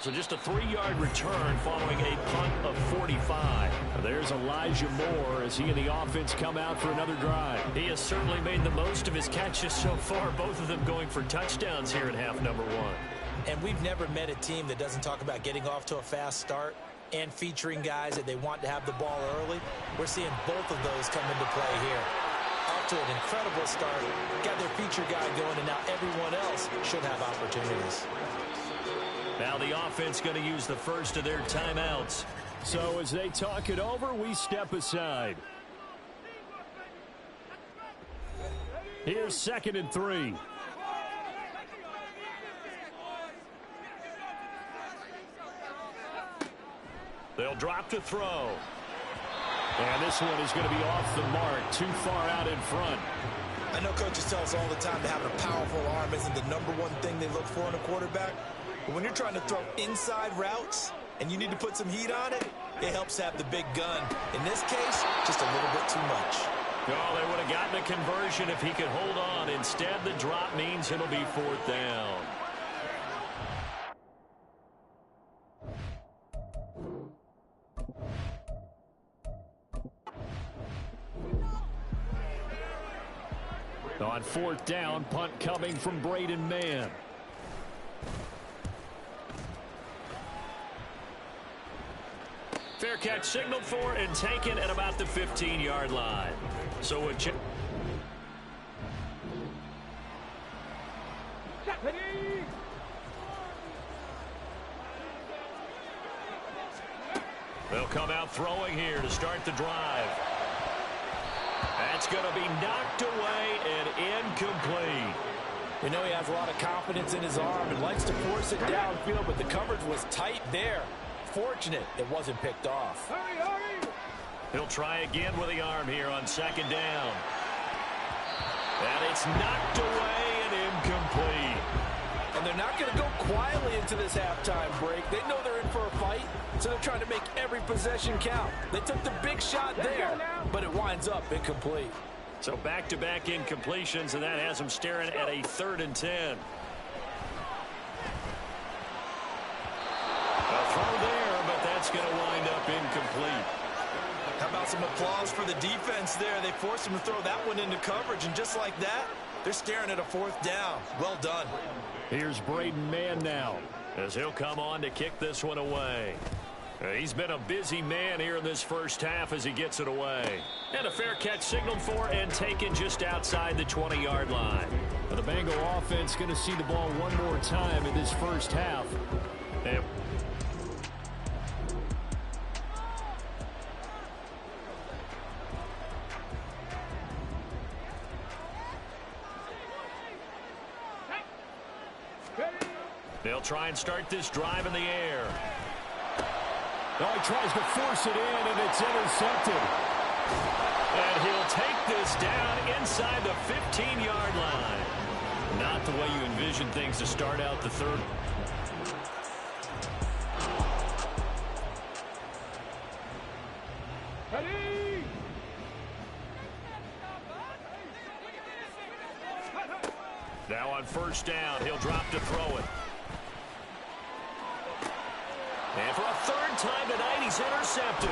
Speaker 3: So just a 3-yard return following a punt of 45.
Speaker 5: There's Elijah Moore as he and the offense come out for another drive.
Speaker 3: He has certainly made the most of his catches so far, both of them going for touchdowns here in half number 1.
Speaker 6: And we've never met a team that doesn't talk about getting off to a fast start and featuring guys that they want to have the ball early. We're seeing both of those come into play here. Off to an incredible start, got their feature guy going, and now everyone else should have opportunities.
Speaker 3: Now the offense going to use the first of their timeouts.
Speaker 5: So as they talk it over, we step aside. Here's 2nd and 3.
Speaker 3: They'll drop to throw.
Speaker 5: And this one is going to be off the mark, too far out in front.
Speaker 6: I know coaches tell us all the time that having a powerful arm isn't the number 1 thing they look for in a quarterback. But when you're trying to throw inside routes and you need to put some heat on it, it helps have the big gun. In this case, just a little bit too much.
Speaker 3: Oh, they would have gotten a conversion if he could hold on. Instead, the drop means it'll be 4th down.
Speaker 5: On 4th down, punt coming from Braden Mann.
Speaker 3: Fair catch signaled for and taken at about the 15-yard line. So a chip. They'll come out throwing here to start the drive. That's going to be knocked away and incomplete.
Speaker 4: We know he has a lot of confidence in his arm and likes to force it downfield, but the coverage was tight there. Fortunate it wasn't picked off.
Speaker 3: He'll try again with the arm here on 2nd down. And it's knocked away and incomplete.
Speaker 4: And they're not going to go quietly into this halftime break. They know they're in for a fight, so they're trying to make every possession count. They took the big shot there, but it winds up incomplete.
Speaker 3: So back-to-back incompletions, and that has them staring at a 3rd and 10. A throw there, but that's going to wind up incomplete.
Speaker 6: How about some applause for the defense there? They forced him to throw that one into coverage, and just like that, they're staring at a 4th down. Well done.
Speaker 5: Here's Braden Mann now,
Speaker 3: as he'll come on to kick this one away. He's been a busy man here in this first half as he gets it away. And a fair catch signaled for and taken just outside the 20-yard line.
Speaker 5: But the Bengal offense going to see the ball one more time in this first half.
Speaker 3: And they'll try and start this drive in the air.
Speaker 5: Oh, he tries to force it in, and it's intercepted.
Speaker 3: And he'll take this down inside the 15-yard line. Not the way you envision things to start out the third. Now on first down, he'll drop to throw it. And for a third time tonight, he's intercepted.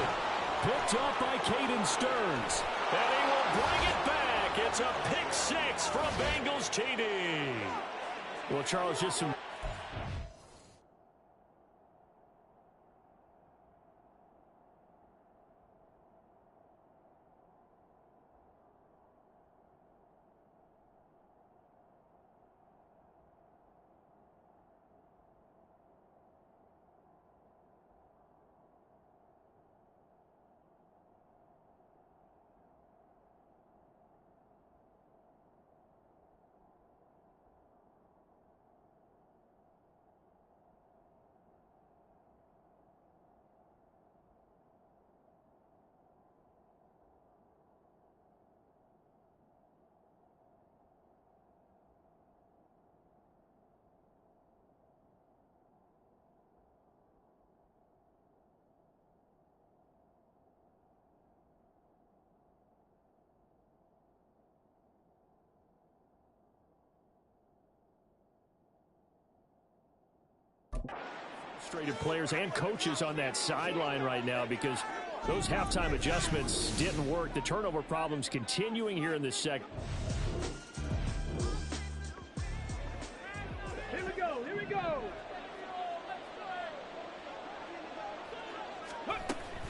Speaker 5: Picked up by Caden Stearns.
Speaker 3: And he will bring it back. It's a pick six for a Bengals TD.
Speaker 5: Well, Charles, just some... frustrated players and coaches on that sideline right now because those halftime adjustments didn't work. The turnover problems continuing here in this second.
Speaker 2: Here we go, here we go.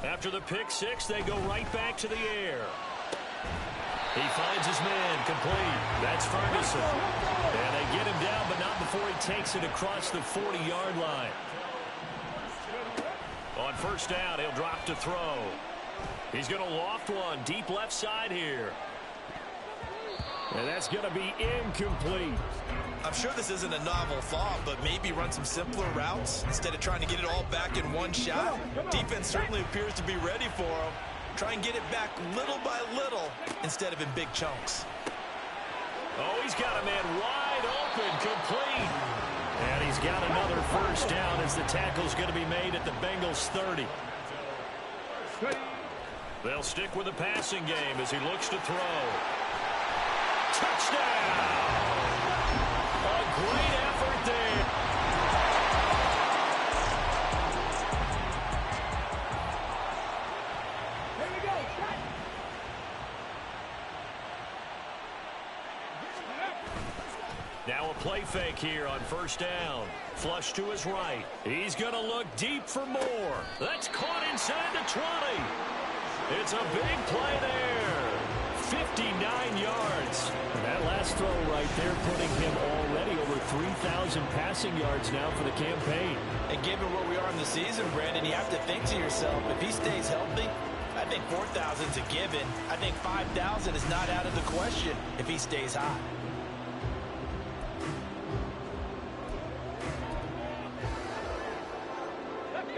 Speaker 3: After the pick six, they go right back to the air. He finds his man complete. That's Ferguson. And they get him down, but not before he takes it across the 40-yard line. On first down, he'll drop to throw. He's going to loft one deep left side here.
Speaker 5: And that's going to be incomplete.
Speaker 6: I'm sure this isn't a novel thought, but maybe run some simpler routes instead of trying to get it all back in one shot. Defense certainly appears to be ready for him. Try and get it back little by little instead of in big chunks.
Speaker 3: Oh, he's got a man wide open, complete. And he's got another first down as the tackle's going to be made at the Bengals 30. They'll stick with the passing game as he looks to throw. Touchdown! A great effort there. Now a play fake here on first down. Flush to his right. He's going to look deep for more. That's caught inside the 20. It's a big play there. 59 yards.
Speaker 5: And that last throw right there putting him already over 3,000 passing yards now for the campaign.
Speaker 6: And given where we are in the season, Brandon, you have to think to yourself, if he stays healthy, I think 4,000 is a given. I think 5,000 is not out of the question if he stays hot.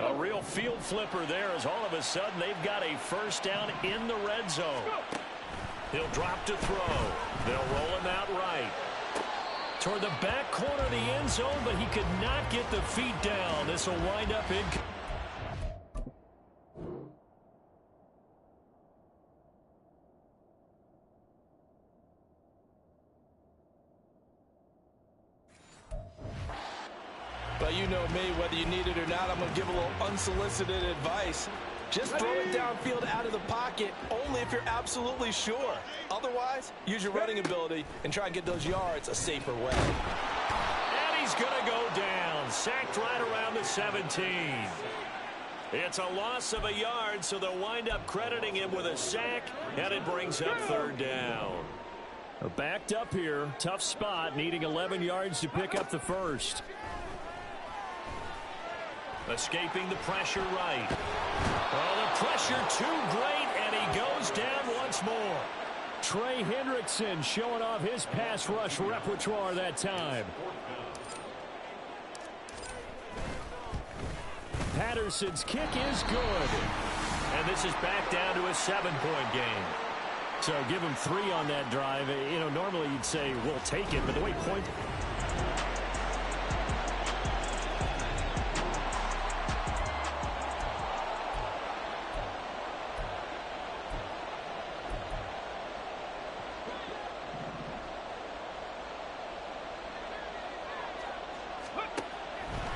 Speaker 3: A real field flipper there as all of a sudden they've got a first down in the red zone. He'll drop to throw. They'll roll him out right. Toward the back corner of the end zone, but he could not get the feet down. This will wind up in...
Speaker 6: But you know me, whether you need it or not, I'm going to give a little unsolicited advice. Just throw it downfield out of the pocket only if you're absolutely sure. Otherwise, use your running ability and try and get those yards a safer way.
Speaker 3: And he's going to go down. Sacked right around the 17. It's a loss of a yard, so they'll wind up crediting him with a sack, and it brings up third down.
Speaker 5: Backed up here. Tough spot, needing 11 yards to pick up the first.
Speaker 3: Escaping the pressure right. Oh, the pressure too great, and he goes down once more.
Speaker 5: Trey Hendrickson showing off his pass rush repertoire that time. Patterson's kick is good.
Speaker 3: And this is back down to a 7-point game.
Speaker 5: So give him 3 on that drive. You know, normally you'd say, we'll take it, but the way point...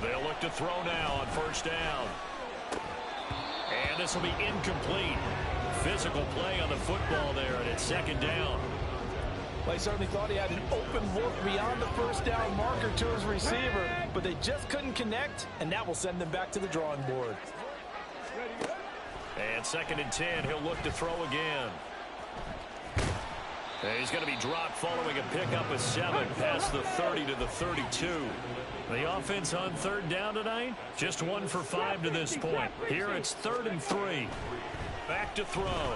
Speaker 3: They'll look to throw now on first down. And this will be incomplete. Physical play on the football there, and it's second down.
Speaker 4: Well, he certainly thought he had an open look beyond the first down marker to his receiver, but they just couldn't connect, and that will send them back to the drawing board.
Speaker 3: And 2nd and 10, he'll look to throw again. And he's going to be dropped following a pickup of 7 past the 30 to the 32.
Speaker 5: The offense on third down tonight, just 1 for 5 to this point. Here it's 3rd and 3.
Speaker 3: Back to throw.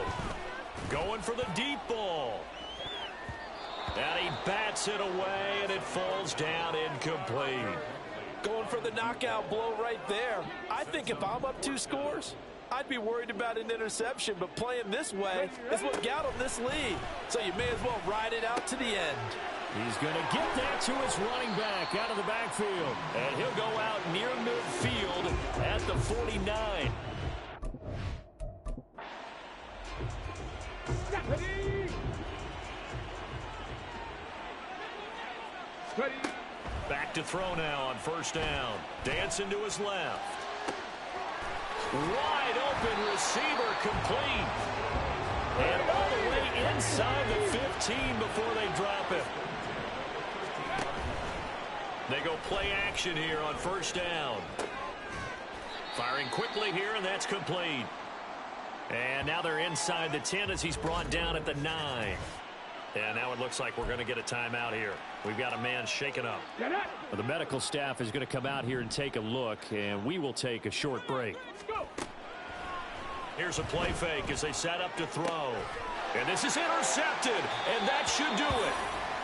Speaker 3: Going for the deep ball. And he bats it away, and it falls down incomplete.
Speaker 4: Going for the knockout blow right there. I think if I'm up 2 scores, I'd be worried about an interception, but playing this way is what got him this lead. So you may as well ride it out to the end.
Speaker 5: He's going to get that to his running back out of the backfield.
Speaker 3: And he'll go out near midfield at the 49. Back to throw now on first down. Dancing to his left. Wide open receiver complete. And all the way inside the 15 before they drop him. They go play action here on first down. Firing quickly here, and that's complete. And now they're inside the 10 as he's brought down at the 9. And now it looks like we're going to get a timeout here. We've got a man shaken up.
Speaker 5: Well, the medical staff is going to come out here and take a look, and we will take a short break.
Speaker 3: Here's a play fake as they set up to throw. And this is intercepted, and that should do it.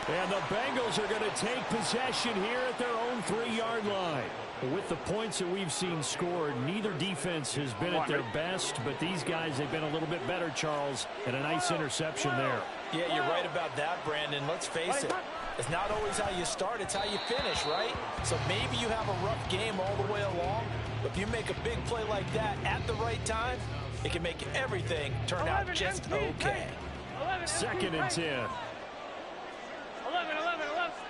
Speaker 5: And the Bengals are going to take possession here at their own 3-yard line. With the points that we've seen scored, neither defense has been at their best, but these guys, they've been a little bit better, Charles, and a nice interception there.
Speaker 4: Yeah, you're right about that, Brandon. Let's face it. It's not always how you start, it's how you finish, right? So maybe you have a rough game all the way along, but if you make a big play like that at the right time, it can make everything turn out just okay.
Speaker 5: 2nd and 10.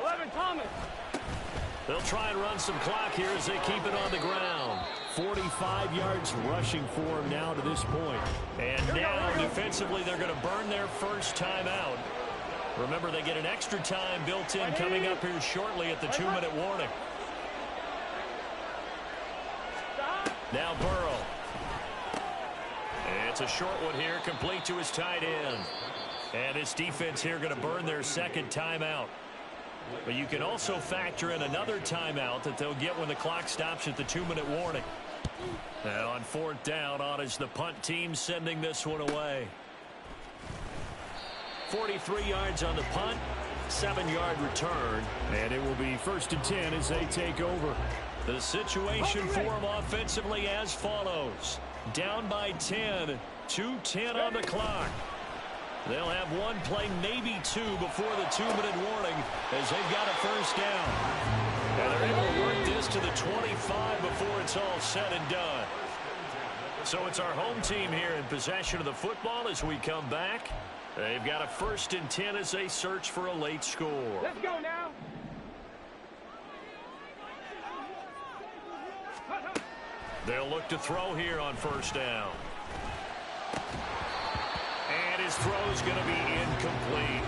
Speaker 2: 11, Thomas.
Speaker 3: They'll try and run some clock here as they keep it on the ground.
Speaker 5: 45 yards rushing for him now to this point.
Speaker 3: And now, defensively, they're going to burn their first timeout. Remember, they get an extra time built in coming up here shortly at the 2-minute warning. Now Burrow. It's a short one here, complete to his tight end. And his defense here going to burn their second timeout. But you can also factor in another timeout that they'll get when the clock stops at the 2-minute warning. And on 4th down, on is the punt team sending this one away. 43 yards on the punt, 7-yard return.
Speaker 5: And it will be 1st and 10 as they take over.
Speaker 3: The situation for them offensively as follows. Down by 10, 2:10 on the clock. They'll have one play, maybe 2, before the 2-minute warning as they've got a first down. And they're able to work this to the 25 before it's all said and done. So it's our home team here in possession of the football as we come back. They've got a 1st and 10 as they search for a late score.
Speaker 2: Let's go now.
Speaker 3: They'll look to throw here on first down. And his throw is going to be incomplete.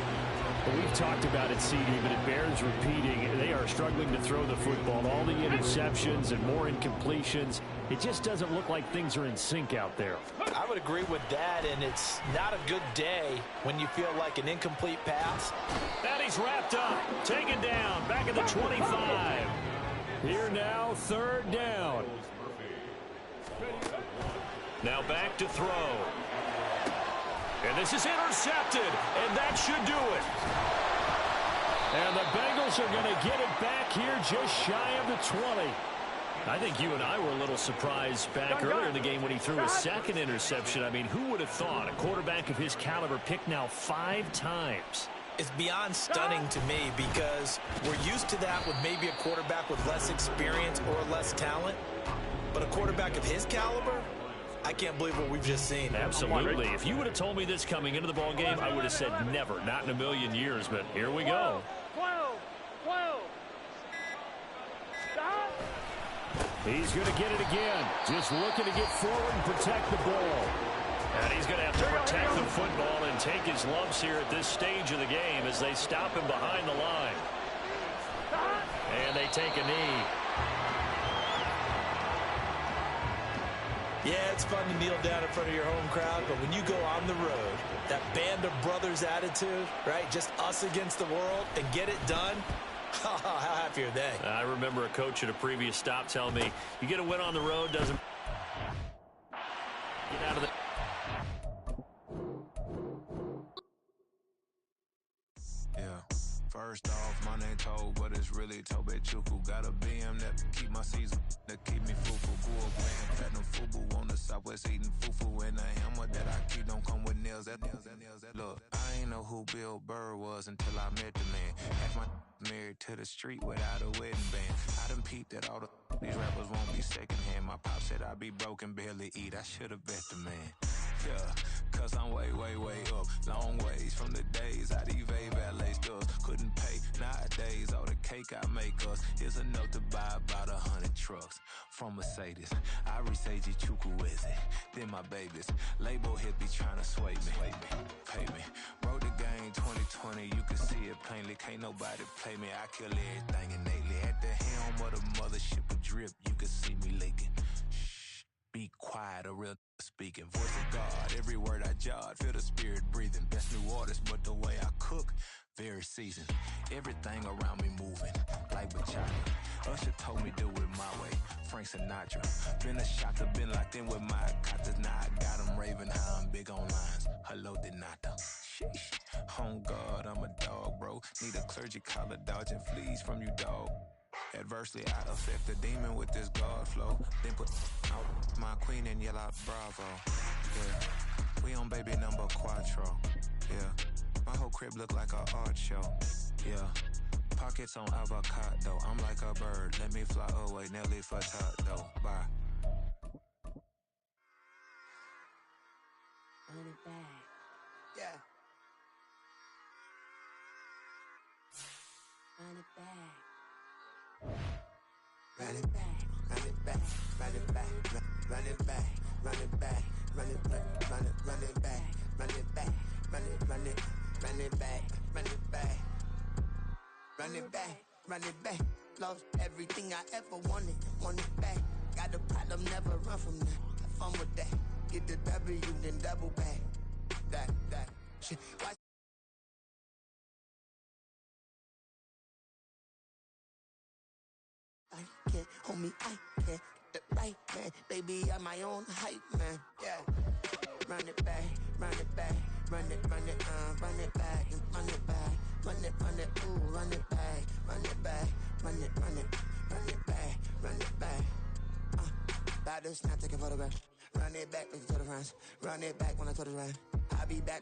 Speaker 5: Well, we've talked about it, CD, but it bears repeating. They are struggling to throw the football. All the interceptions and more incompletions. It just doesn't look like things are in sync out there.
Speaker 4: I would agree with that, and it's not a good day when you feel like an incomplete pass.
Speaker 5: And he's wrapped up, taken down, back at the 25. Here now, third down.
Speaker 3: Now back to throw. And this is intercepted, and that should do it.
Speaker 5: And the Bengals are going to get it back here just shy of the 20.
Speaker 3: I think you and I were a little surprised back earlier in the game when he threw his second interception. I mean, who would have thought a quarterback of his caliber picked now 5 times?
Speaker 6: It's beyond stunning to me because we're used to that with maybe a quarterback with less experience or less talent. But a quarterback of his caliber, I can't believe what we've just seen.
Speaker 3: Absolutely. If you would have told me this coming into the ball game, I would have said never, not in a million years. But here we go.
Speaker 2: 12. Stop.
Speaker 5: He's going to get it again. Just looking to get forward and protect the ball.
Speaker 3: And he's going to have to protect the football and take his lumps here at this stage of the game as they stop him behind the line. And they take a knee.
Speaker 6: Yeah, it's fun to kneel down in front of your home crowd, but when you go on the road, that band of brothers attitude, right, just us against the world, and get it done, how happy are they?
Speaker 3: I remember a coach at a previous stop telling me, you get a win on the road, doesn't get out of the...
Speaker 12: Yeah, first off, my name Toad, but it's really Tobe Chuku. Got a BM that keep my season, that keep me fufu. Grew up wearing platinum fubu on the Southwest eating fufu. And the hammer that I keep don't come with nails. That look, I ain't know who Bill Burr was until I met the man. Half my married to the street without a wedding band. I done peeped that all these rappers won't be secondhand. My pop said I'd be broken, barely eat. I should've bet the man. Yeah, cause I'm way up. Long ways from the days I these valet stores couldn't pay. Nowadays, all the cake I make us is enough to buy about 100 trucks from Mercedes. I resage Chukwueze, then my babies. Label hit be trying to sway me, pay me. Wrote the game 2020, you can see it plainly. Can't nobody play me, I kill everything innately. At the helm of the mothership of drip, you can see me leaking. Shh, be quiet, a real speaking. Voice of God, every word I jot, feel the spirit breathing. Best new artist, but the way I cook, very seasoned. Everything around me moving, like bachata. Usher told me do it my way, Frank Sinatra. Been a shocker, been locked in with my cotters. Now I got them raving how I'm big on lines. Hello, Denata. Sheesh. On God, I'm a dog, bro. Need a clergy collar, dodging fleas from you, dog. Adversely, I affect the demon with this God flow. Then put out my queen and yell out bravo. Yeah, we on baby number quattro. Yeah, my whole crib look like a art show. Yeah, pockets on avocado. I'm like a bird, let me fly away. Nelly Furtado, bye.
Speaker 13: Run it back. Yeah. Run it back. Run it back, run it back, run it back, run it back, run it back, run it back, run it back, run it back, run it back, run it back, run it back, run it back. Lost everything I ever wanted, want it back. Got a problem, never run from that. Have fun with that. Get the W, then double back. That shit. I can't, homie, I can't get the right man. Baby, I'm my own hype man. Yeah. Run it back, run it back, run it back, and run it back, ooh, run it back, run it back, run it back, run it back. About to snap, take a photograph. Run it back, make it to the friends. Run it back when I told it right. I'll be back.